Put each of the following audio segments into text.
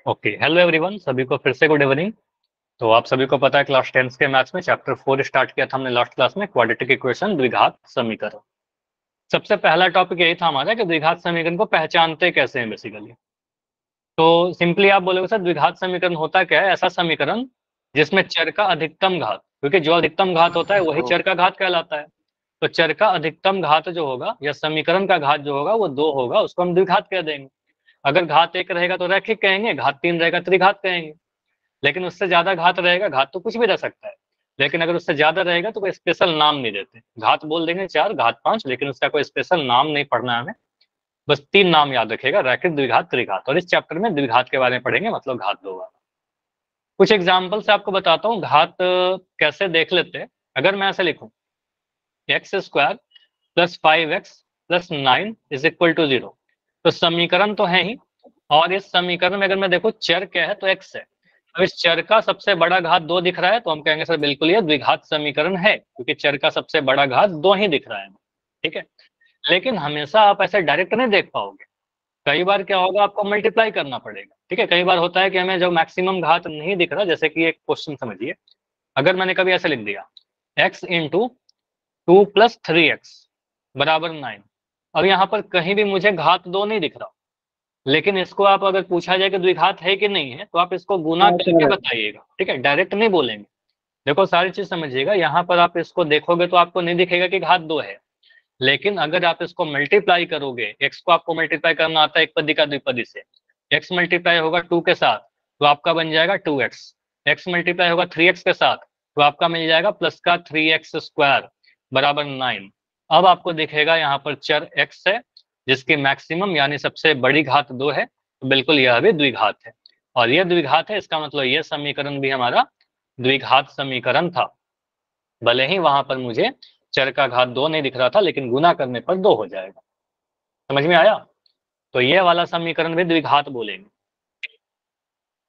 Okay, hello everyone, सभी को फिर से गुड इवनिंग। तो आप सभी को पता है क्लास 10 के मैथ्स में चैप्टर 4 स्टार्ट किया था हमने लास्ट क्लास में, क्वाड्रेटिक इक्वेशन, द्विघात समीकरण। सबसे पहला टॉपिक यही था हमारा कि द्विघात समीकरण को पहचानते कैसे हैं बेसिकली। तो सिंपली आप बोलोगे सर द्विघात समीकरण होता क्या है? ऐसा समीकरण जिसमें चर का अधिकतम घात, क्योंकि जो अधिकतम घात होता है वही चर का घात कहलाता है। तो चर का अधिकतम घात जो होगा या समीकरण का घात जो होगा वो 2 होगा, उसको हम द्विघात कह देंगे। अगर घात 1 रहेगा तो रैखिक कहेंगे, घात 3 रहेगा त्रिघात कहेंगे। लेकिन उससे ज्यादा घात रहेगा, घात तो कुछ भी रह सकता है, लेकिन अगर उससे ज्यादा रहेगा तो कोई स्पेशल नाम नहीं देते। घात बोल देंगे 4, घात 5, लेकिन उसका कोई स्पेशल नाम नहीं पढ़ना है हमें। बस 3 नाम याद रखेगा, रैखिक, द्विघात, त्रिघात। और इस चैप्टर में द्विघात के बारे में पढ़ेंगे, मतलब घात 2 वाला। कुछ एग्जाम्पल से आपको बताता हूँ घात कैसे देख लेते हैं। अगर मैं ऐसे लिखूं x² + 5x + 9 = 0, तो समीकरण तो है ही, और इस समीकरण में अगर मैं देखूं चर क्या है तो x है। अब इस चर का सबसे बड़ा घात 2 दिख रहा है, तो हम कहेंगे सर बिल्कुल ये द्विघात समीकरण है, क्योंकि चर का सबसे बड़ा घात 2 ही दिख रहा है। ठीक है, लेकिन हमेशा आप ऐसे डायरेक्ट नहीं देख पाओगे। कई बार क्या होगा, आपको मल्टीप्लाई करना पड़ेगा। ठीक है, कई बार होता है कि हमें जो मैक्सिमम घात नहीं दिख रहा, जैसे कि एक क्वेश्चन समझिए, अगर मैंने कभी ऐसे लिख दिया x × 2 + 3x = 9। अब यहाँ पर कहीं भी मुझे घात 2 नहीं दिख रहा, लेकिन इसको आप अगर पूछा जाए कि द्विघात है कि नहीं है, तो आप इसको गुना करके बताइएगा। ठीक है, डायरेक्ट नहीं बोलेंगे। देखो सारी चीज समझिएगा, यहाँ पर आप इसको देखोगे तो आपको नहीं दिखेगा कि घात 2 है, लेकिन अगर आप इसको मल्टीप्लाई करोगे, x को आपको मल्टीप्लाई करना आता है एक पदी का द्विपदी से। x मल्टीप्लाई होगा 2 के साथ तो आपका बन जाएगा 2x, x मल्टीप्लाई होगा 3x के साथ तो आपका मिल जाएगा प्लस का 3x² = 9। अब आपको दिखेगा यहाँ पर चर x है जिसकी मैक्सिमम यानी सबसे बड़ी घात 2 है, तो बिल्कुल यह भी द्विघात है। और यह द्विघात है, इसका मतलब यह समीकरण भी हमारा द्विघात समीकरण था। भले ही वहां पर मुझे चर का घात 2 नहीं दिख रहा था, लेकिन गुना करने पर 2 हो जाएगा। समझ में आया? तो ये वाला समीकरण भी द्विघात बोलेंगे।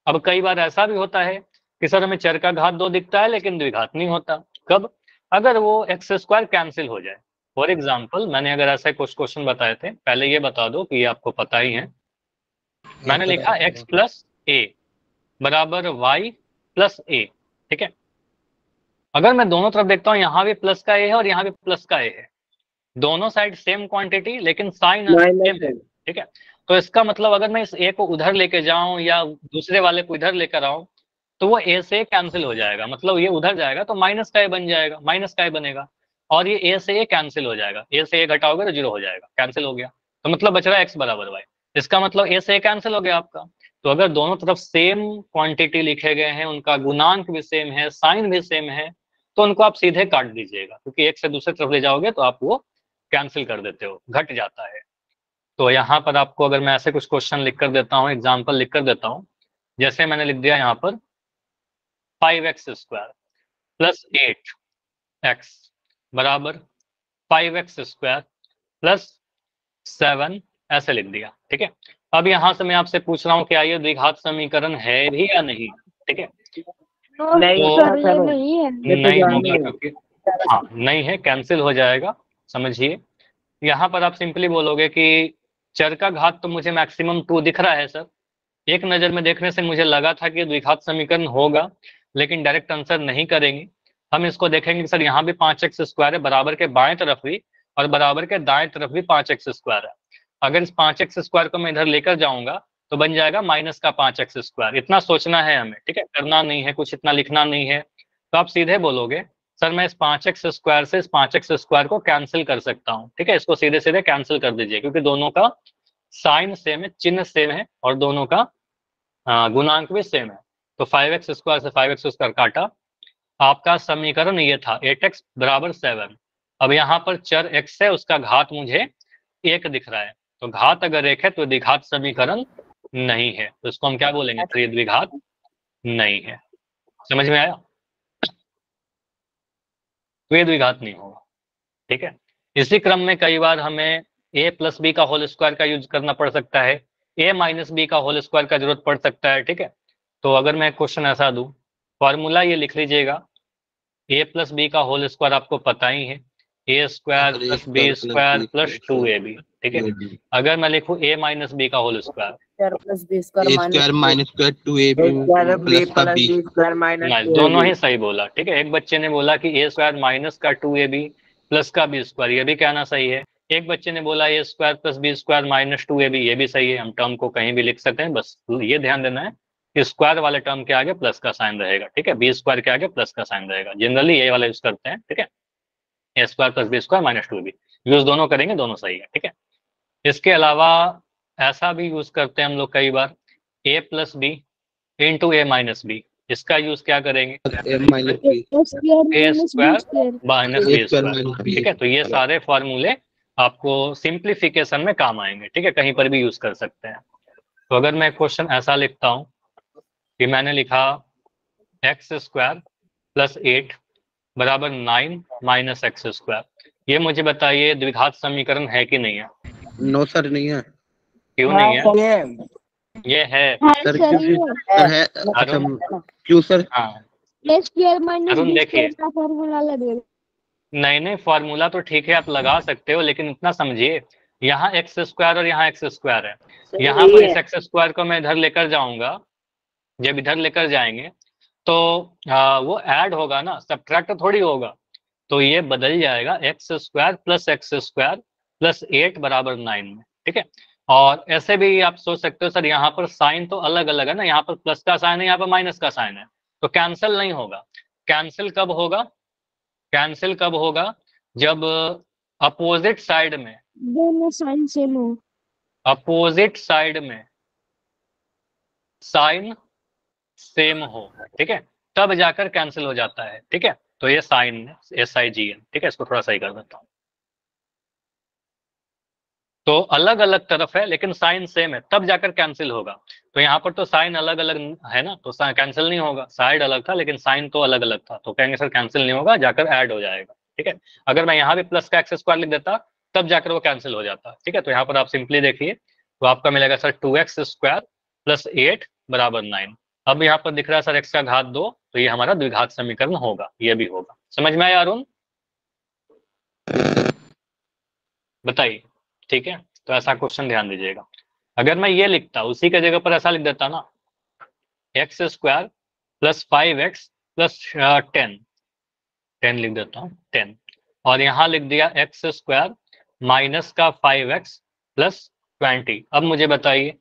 अब कई बार ऐसा भी होता है कि सर हमें चर का घात 2 दिखता है लेकिन द्विघात नहीं होता। कब? अगर वो x² कैंसिल हो जाए। फॉर एग्जाम्पल, मैंने अगर ऐसा कुछ क्वेश्चन बताए थे, पहले ये बता दो कि ये आपको पता ही है। मैंने लिखा x + a = y + a। ठीक है, अगर मैं दोनों तरफ देखता हूँ, यहाँ भी प्लस का a है और यहाँ भी प्लस का a है, दोनों साइड सेम क्वांटिटी लेकिन साइन सेम है। ठीक है, तो इसका मतलब अगर मैं इस a को उधर लेके जाऊं या दूसरे वाले को इधर लेकर आऊं, तो वो a से कैंसिल हो जाएगा। मतलब ये उधर जाएगा तो माइनस का a बन जाएगा, माइनस का a बनेगा, और ये a से a कैंसिल हो जाएगा, a से a घटाओगे तो 0 हो जाएगा, कैंसिल हो गया। तो मतलब बच रहा है x = y। इसका मतलब a से a कैंसिल हो गया आपका। तो अगर दोनों तरफ सेम क्वांटिटी लिखे गए हैं, उनका गुणांक भी सेम है, साइन भी सेम है, तो उनको आप सीधे काट दीजिएगा, क्योंकि एक से दूसरे तरफ ले जाओगे तो आप वो कैंसिल कर देते हो, घट जाता है। तो यहाँ पर आपको अगर मैं ऐसे कुछ क्वेश्चन लिख कर देता हूँ, एग्जाम्पल लिख कर देता हूँ, जैसे मैंने लिख दिया यहाँ पर 5x² + 8x = 5x² + 7, ऐसे लिख दिया। ठीक है, अब यहाँ से मैं आपसे पूछ रहा हूँ क्या ये द्विघात समीकरण है भी या नहीं? ठीक है, नहीं सर, ये नहीं है। नहीं होगा, क्योंकि हाँ नहीं है, कैंसिल हो जाएगा। समझिए, यहाँ पर आप सिंपली बोलोगे कि चर का घात तो मुझे मैक्सिमम 2 दिख रहा है सर, एक नजर में देखने से मुझे लगा था कि द्विघात समीकरण होगा, लेकिन डायरेक्ट आंसर नहीं करेंगे। हम इसको देखेंगे कि सर यहाँ भी 5x² है, बराबर के बाएं तरफ भी और बराबर के दाएं तरफ भी 5x² है। अगर इस 5x² को मैं इधर लेकर जाऊंगा तो बन जाएगा माइनस का 5x²। इतना सोचना है हमें, ठीक है, करना नहीं है, कुछ इतना लिखना नहीं है। तो आप सीधे बोलोगे सर मैं इस 5x² से इस 5x² को कैंसिल कर सकता हूँ। ठीक है, इसको सीधे सीधे कैंसिल कर दीजिए, क्योंकि दोनों का साइन सेम है, चिन्ह सेम है, और दोनों का गुणांक भी सेम है। तो 5x² से 5x² काटा, आपका समीकरण ये था 8x = 7। अब यहाँ पर चर x है, उसका घात मुझे 1 दिख रहा है, तो घात अगर 1 है तो द्विघात समीकरण नहीं है, तो इसको हम क्या बोलेंगे? तो ये द्विघात नहीं है। समझ में आया? तो ये द्विघात नहीं होगा। ठीक है, इसी क्रम में कई बार हमें a + b का होल स्क्वायर का यूज करना पड़ सकता है, a - b का होल स्क्वायर का जरूरत पड़ सकता है। ठीक है, तो अगर मैं क्वेश्चन ऐसा दूं, फॉर्मूला ये लिख लीजिएगा, a + b का होल स्क्वायर आपको पता ही है, a² + b² + 2ab। ठीक है, अगर मैं लिखूं a - b का whole square, square plus B square a square minus square 2ab plus का बी स्क्वायर माइनस नहीं, दोनों ही सही बोला। ठीक है, एक बच्चे ने बोला कि ए स्क्वायर माइनस का 2ab प्लस का बी स्क्वायर, ये भी कहना सही है। एक बच्चे ने बोला a square plus B square minus 2ab, ये भी सही है। हम टर्म को कहीं भी लिख सकते हैं, बस ये ध्यान देना है कि स्क्वायर वाले टर्म के आगे प्लस का साइन रहेगा। ठीक है, बी स्क्वायर के आगे प्लस का साइन रहेगा, जनरली ये वाला यूज करते हैं। ठीक है, a square plus B square minus 2ab use दोनों करेंगे, दोनों सही है। ठीक है, इसके अलावा ऐसा भी यूज करते हैं हम लोग कई बार, a plus b into a minus b, इसका यूज क्या करेंगे? A minus b a square minus b square. Square. ठीक है, तो ये सारे फॉर्मूले आपको सिंप्लीफिकेशन में काम आएंगे। ठीक है, कहीं पर भी यूज कर सकते हैं। तो अगर मैं क्वेश्चन ऐसा लिखता हूं कि मैंने लिखा एक्स स्क्वायर प्लस 8 बराबर 9 माइनस एक्स स्क्वायर, ये मुझे बताइए द्विघात समीकरण है कि नहीं है? नो सर नहीं है। क्यों नहीं है? ये है सर क्यों है? अच्छा क्यों सर? हाँ माइनस अरुण देखिए, का फॉर्मूला लगेगा। नहीं फार्मूला तो ठीक है आप लगा सकते हो, लेकिन इतना समझिए, यहाँ एक्स स्क्वायर और यहाँ एक्स स्क्वायर है। यहाँ पर इस एक्स स्क्वायर को मैं इधर लेकर जाऊंगा, जब इधर लेकर जाएंगे तो वो ऐड होगा ना, सब्ट्रैक्ट थोड़ी होगा। तो ये बदल जाएगा एक्स स्क्वायर प्लस 8 बराबर 9 में। ठीक है, और ऐसे भी आप सोच सकते हो सर यहाँ पर साइन तो अलग अलग है ना, यहाँ पर प्लस का साइन है, यहाँ पर माइनस का साइन है, तो कैंसिल नहीं होगा। कैंसिल कब होगा? कैंसिल कब होगा? जब अपोजिट साइड में, दोनों साइन सेम हो। अपोजिट साइड में साइन सेम हो। ठीक है, तब जाकर कैंसिल हो जाता है। ठीक है, तो ये साइन SIGN। ठीक है, इसको थोड़ा सही कर देता हूँ। तो अलग अलग तरफ है लेकिन साइन सेम है, तब जाकर कैंसिल होगा। तो यहाँ पर तो साइन अलग अलग है ना, तो कैंसिल नहीं होगा। साइड अलग था लेकिन साइन तो अलग अलग था, तो कहेंगे सर कैंसिल नहीं होगा, जाकर ऐड हो जाएगा। ठीक है, अगर मैं यहाँ भी प्लस का एक्स स्क्वायर लिख देता तब जाकर वो कैंसिल हो जाता। ठीक है, तो यहाँ पर आप सिंपली देखिए, तो आपका मिलेगा सर 2x स्क्वायर प्लस 8 बराबर 9। अब यहाँ पर दिख रहा है सर x का घात 2, तो ये हमारा द्विघात समीकरण होगा, ये भी होगा। समझ में आया अरुण? बताइए। ठीक है, तो ऐसा क्वेश्चन ध्यान दीजिएगा। अगर मैं ये लिखता, उसी के जगह पर ऐसा लिख देता ना, x square plus 5x plus 10 लिख देता हूँ 10, और यहाँ लिख दिया एक्स स्क्वायर माइनस का 5x प्लस 20। अब मुझे बताइए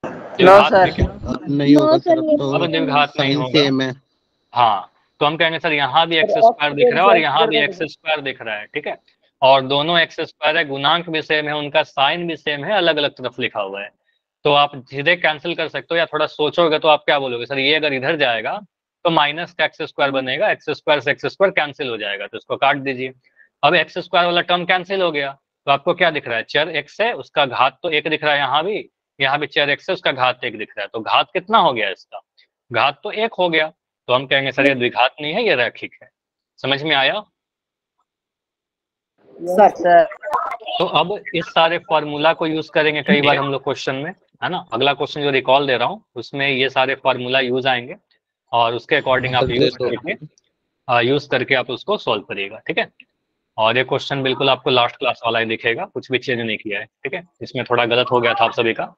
द्विघात में क्या? नहीं होगा सर, अब द्विघात नहीं साइन होगा। सेम है। हाँ, तो हम कहेंगे सर यहाँ भी एक्स स्क्वायर दिख रहा है और यहाँ भी एक्स स्क्वायर दिख रहा है। ठीक है, और दोनों एक्स स्क्वायर है, गुणांक भी सेम है, उनका साइन भी सेम है, अलग अलग तरफ लिखा हुआ है। तो आप सीधे कैंसिल कर सकते हो, या थोड़ा सोचोगे तो आप क्या बोलोगे, सर ये अगर इधर जाएगा तो माइनस का एक्स स्क्वायर बनेगा, एक्स स्क्वायर से एक्स स्क्वायर कैंसिल हो जाएगा, तो इसको काट दीजिए। अब एक्स स्क्वायर वाला टर्म कैंसिल हो गया, तो आपको क्या दिख रहा है? चर एक्स है, उसका घात तो 1 दिख रहा है, यहाँ भी चर एक्स है, उसका घात 1 दिख रहा है। तो घात कितना हो गया इसका? घात तो 1 हो गया। तो हम कहेंगे सर ये द्विघात नहीं है, ये रैखिक है। समझ में आया? सर तो अब इस सारे फॉर्मूला को यूज करेंगे कई बार हम लोग क्वेश्चन में, है ना। अगला क्वेश्चन जो रिकॉल दे रहा हूँ उसमें ये सारे फॉर्मूला यूज आएंगे, और उसके अकॉर्डिंग आप यूज करके आप उसको सॉल्व करिएगा। ठीक है, और ये क्वेश्चन बिल्कुल आपको लास्ट क्लास वाला ही दिखेगा, कुछ भी चेंज नहीं किया है। ठीक है, इसमें थोड़ा गलत हो गया था आप सभी का,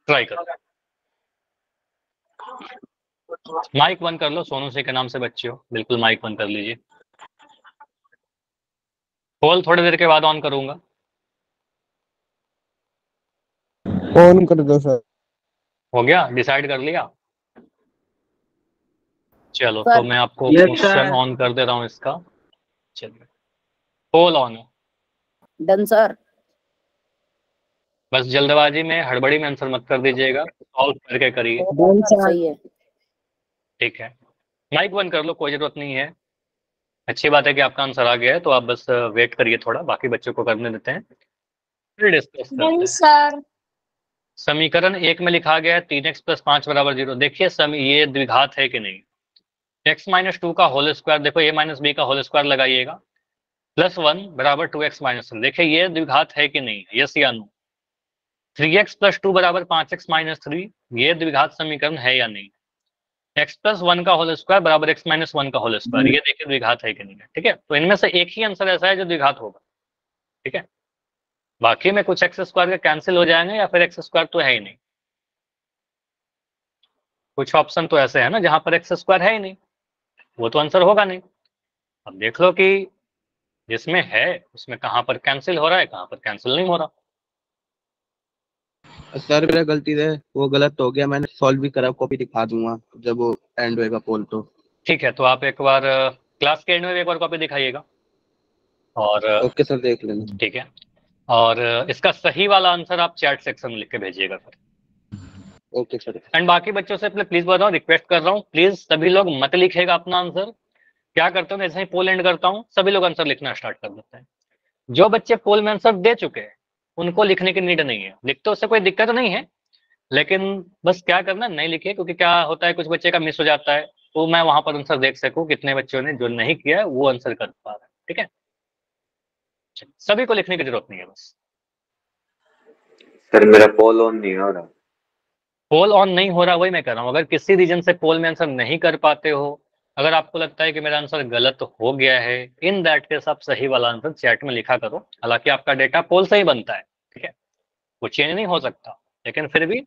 ट्राई करो। माइक बंद कर लो, सोनू से के नाम से बच्चे हो, बिल्कुल माइक बंद कर लीजिए। पोल थोड़ी देर के बाद ऑन करूंगा। ऑन कर दो सर। हो गया, डिसाइड कर लिया? चलो तो मैं आपको क्वेश्चन ऑन कर दे रहा हूँ इसका। चलिए, पोल ऑन है। Done sir. बस जल्दबाजी में, हड़बड़ी में आंसर मत कर दीजिएगा, सॉल्व करके करिए। सही है। ठीक है, माइक बंद कर लो, कोई जरूरत नहीं है। अच्छी बात है कि आपका आंसर आ गया है, तो आप बस वेट करिए थोड़ा, बाकी बच्चों को करने देते हैं, फिर डिस्कस करते हैं। सर समीकरण 1 में लिखा गया है 3x प्लस 5 बराबर 0। देखिए ये द्विघात है कि नहीं। x माइनस 2 का होल स्क्वायर, देखो a माइनस बी का होल स्क्वायर लगाइएगा, प्लस 1 बराबर 2x माइनस 3। देखिए ये द्विघात है कि नहीं, यस या नो। 3x प्लस 2 बराबर 5x माइनस 3, ये द्विघात समीकरण है या नहीं। x प्लस 1 का होल स्क्वायर बराबर x माइनस 1 का होल स्क्वायर, ये देखिए द्विघात है कि नहीं है। ठीक है, तो इनमें से एक ही आंसर ऐसा है जो द्विघात होगा। ठीक है, बाकी में कुछ एक्स स्क्वायर के कैंसिल हो जाएंगे या फिर एक्स स्क्वायर तो है ही नहीं। कुछ ऑप्शन तो ऐसे है ना जहां पर एक्स स्क्वायर है ही नहीं, वो तो आंसर होगा नहीं। अब देख लो कि जिसमें है उसमें कहां पर कैंसिल हो रहा है, कहां पर कैंसिल नहीं हो रहा। सर मेरा गलती है, वो गलत हो गया, मैंने सॉल्व भी करा, कॉपी दिखा दूंगा जब वो एंड होएगा पोल तो। ठीक है, तो आप एक बार क्लास के एंड में भी एक बार कॉपी दिखाइएगा। और ओके सर, देख लेना। ठीक है, और इसका सही वाला आंसर आप चैट सेक्शन में लिख के भेजिएगा फिर। Okay sir. एंड बाकी बच्चों से प्लीज बताओ, रिक्वेस्ट कर रहा हूँ, प्लीज सभी लोग मत लिखेगा अपना आंसर। क्या करते हो, जैसे ही पोल एंड करता हूँ सभी लोग आंसर लिखना स्टार्ट कर देते हैं। जो बच्चे पोल में आंसर दे चुके हैं उनको लिखने की नीड नहीं है, लिखते उससे कोई दिक्कत नहीं है, लेकिन बस क्या करना, नहीं लिखिए, क्योंकि क्या होता है कुछ बच्चे का मिस हो जाता है, तो मैं वहां पर आंसर देख सकूं कितने बच्चों ने जो नहीं किया है वो आंसर कर पा रहा है। ठीक है, सभी को लिखने की जरूरत नहीं है बस। सर मेरा पोल ऑन नहीं हो रहा। पोल ऑन नहीं हो रहा, वही मैं कर रहा हूँ। अगर किसी रीजन से पोल में आंसर नहीं कर पाते हो, अगर आपको लगता है कि मेरा आंसर गलत हो गया है, इन दैट केस आप सही वाला आंसर चैट में लिखा करो। हालांकि आपका डेटा पोल से ही बनता है, ठीक है, वो चेंज नहीं हो सकता, लेकिन फिर भी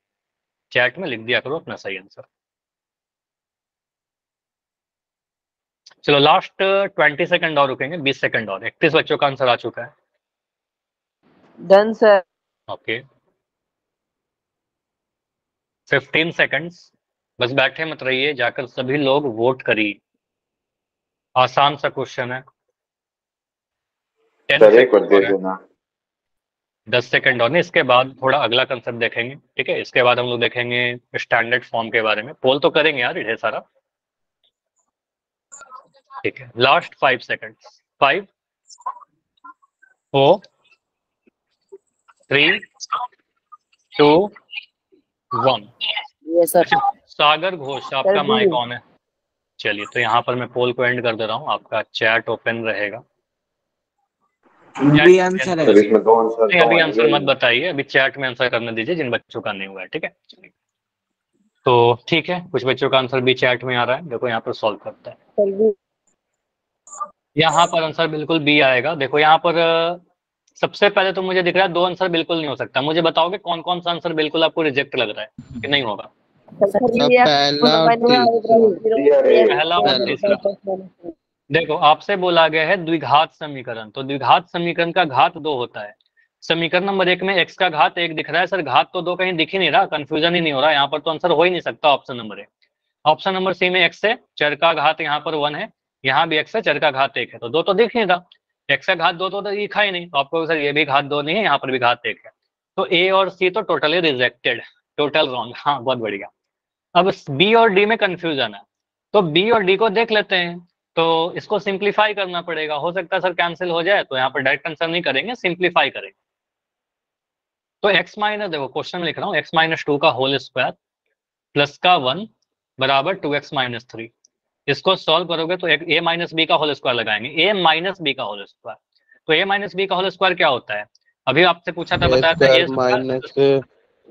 चैट में लिख दिया करो अपना सही आंसर। चलो लास्ट 20 सेकंड और रुकेंगे, 20 सेकंड और। 31 बच्चों का आंसर आ चुका है। Done sir. ओके, 15 सेकंड्स, बस बैठे मत रहिए, जाकर सभी लोग वोट करिए। आसान सा क्वेश्चन है। 10 सर एक और सेकंड दे और है, देना। 10 सेकंड और नहीं, इसके बाद थोड़ा अगला कंसेप्ट देखेंगे। ठीक है, इसके बाद हम लोग देखेंगे स्टैंडर्ड फॉर्म के बारे में। पोल तो करेंगे यार ढेर सारा। ठीक है, लास्ट 5 सेकंड। 5 4 3 2 1। ये सर। अच्छा, सागर घोष आपका सर, माइक ऑन है। चलिए, तो यहाँ पर मैं पोल को एंड कर दे रहा हूँ, आपका चैट ओपन रहेगा। भी आंसर है। सर इसमें दो आंसर नहीं, तो अभी आएंगे आंसर मत ही। बताइए, अभी चैट में आंसर करने दीजिए जिन बच्चों का नहीं हुआ है। ठीक है, चलिए। तो ठीक है, कुछ बच्चों का आंसर भी चैट में आ रहा है, देखो यहाँ पर सॉल्व करता है। सर भी। यहाँ पर आंसर बिल्कुल बी आएगा। देखो यहाँ पर सबसे पहले तो मुझे दिख रहा है 2 आंसर बिल्कुल नहीं हो सकता। मुझे बताओगे कौन कौन सा आंसर बिल्कुल आपको रिजेक्ट लग रहा है कि नहीं होगा? सर पहला और पहला और तीसरा। देखो, आपसे बोला गया है द्विघात समीकरण, तो द्विघात समीकरण का घात 2 होता है। समीकरण नंबर 1 में x का घात 1 दिख रहा है, सर घात तो 2 कहीं दिख ही नहीं रहा, कंफ्यूजन ही नहीं हो रहा, यहाँ पर तो आंसर हो ही नहीं सकता option number 1। Option number C में x है, चर का घात यहाँ पर 1 है, यहाँ भी x है, चर का घात 1 है, तो 2 तो दिख नहीं रहा। x का घात 2 तो दिखा ही नहीं, तो आपको सर ये भी घात 2 नहीं है, यहाँ पर भी घात 1 है, तो a और c तो टोटली रिजेक्टेड, टोटल रॉन्ग। हाँ, बहुत बढ़िया। अब बी और डी में कंफ्यूजन है, तो बी और डी को देख लेते हैं। तो इसको सिंप्लीफाई करना पड़ेगा, हो सकता है सर कैंसिल हो जाए, तो यहाँ पर डायरेक्ट आंसर नहीं करेंगे, सिंप्लीफाई करेंगे। तो x माइनस, देखो क्वेश्चन लिख रहा हूँ, x माइनस 2 का होल स्क्वायर प्लस का 1 बराबर 2x माइनस 3। इसको सॉल्व करोगे तो a माइनस बी का होल स्क्वायर लगाएंगे, a माइनस बी का होल स्क्वायर। तो a माइनस बी का होल स्क्वायर क्या होता है? अभी आपसे पूछा था, बताया था square a minus square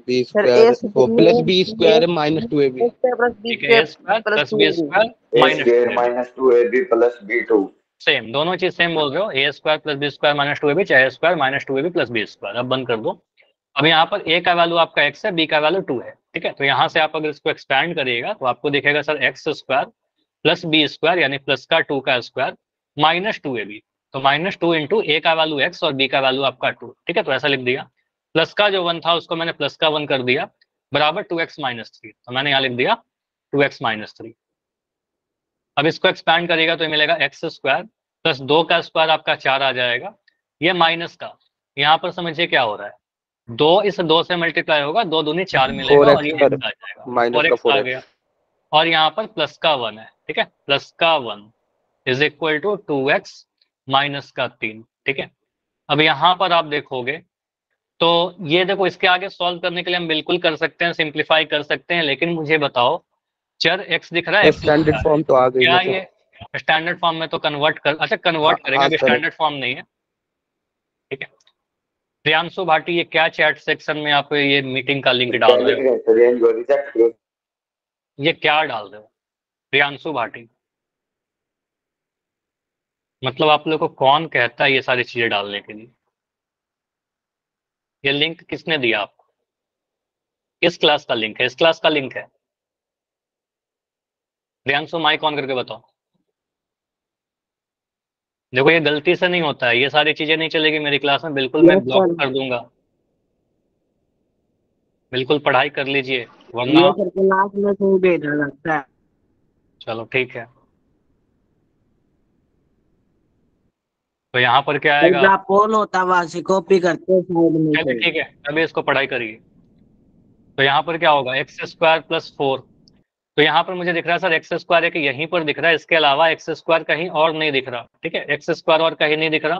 B square plus B square minus 2ab। ठीक है, a square plus B square A minus square 2ab। Minus 2ab plus b2। Same, दोनों चीज सेम बोल रहे हो, A square plus B square minus 2ab, चाहे square minus 2ab plus B square. अब बंद कर दो। अब यहाँ पर a का वैल्यू आपका x है, b का वैल्यू 2 है। ठीक है, तो यहाँ से आप अगर इसको एक्सपैंड करिएगा तो आपको दिखेगा sir X square plus B square यानी प्लस का 2 का स्क्वायर माइनस 2ab। तो माइनस 2 इंटू ए का वैल्यू x और b का वैल्यू आपका 2। ठीक है, तो ऐसा लिख दिया। प्लस का जो 1 था उसको मैंने प्लस का 1 कर दिया, बराबर 2x माइनस 3, तो मैंने यहाँ लिख दिया 2x माइनस 3। अब इसको एक्सपैंड करेगा तो ये मिलेगा एक्स स्क्वायर प्लस 2 का स्क्वायर आपका 4 आ जाएगा, ये माइनस का, यहाँ पर समझिए क्या हो रहा है, 2 इस 2 से मल्टीप्लाई होगा, 2 दूनी 4 मिलेगा और ये 4x x आ जाएगा, माइनस का 4x आ 4x। गया। और यहाँ पर प्लस का 1 है, ठीक है, प्लस का 1 is equal to 2x minus का 3। ठीक है, अब यहाँ पर आप देखोगे तो ये देखो, इसके आगे सॉल्व करने के लिए हम बिल्कुल कर सकते हैं, सिंप्लीफाई कर सकते हैं, लेकिन मुझे बताओ चर x दिख रहा है, x स्टैंडर्ड फॉर्म तो आ गई क्या है ये स्टैंडर्ड फॉर्म में तो कन्वर्ट कर, अच्छा कन्वर्ट करेंगे, अभी सर। स्टैंडर्ड फॉर्म नहीं है। ठीक है, प्रियांशु भाटी, ये क्या चैट सेक्शन में आप ये मीटिंग का लिंक डाल रहे हो, ये क्या डाल रहे हो प्रियांशु भाटी? मतलब आप लोग को कौन कहता है ये सारी चीजें डालने के लिए? ये लिंक किसने दिया आपको? किस क्लास का लिंक है? इस क्लास का लिंक है। प्रियांशु माइक ऑन करके बताओ। देखो ये गलती से नहीं होता है, ये सारी चीजें नहीं चलेगी मेरी क्लास में, बिल्कुल मैं Yes, ब्लॉक sir. कर दूंगा। बिल्कुल पढ़ाई कर लीजिए वरना। ये सर क्लास में नहीं भेजा जाता है। चलो ठीक है, तो यहाँ पर क्या आएगा? जब पोल होता है वहां से कॉपी करते साइड में चलिए से। ठीक है, अभी इसको पढ़ाई करिए। तो यहाँ पर क्या होगा? X square plus 4। तो यहाँ पर मुझे दिख रहा है सर एक्स स्क्वायर एक यहीं पर दिख रहा है, इसके अलावा एक्स स्क्वायर कहीं और नहीं दिख रहा। ठीक है, एक्स स्क्वायर और कहीं नहीं दिख रहा,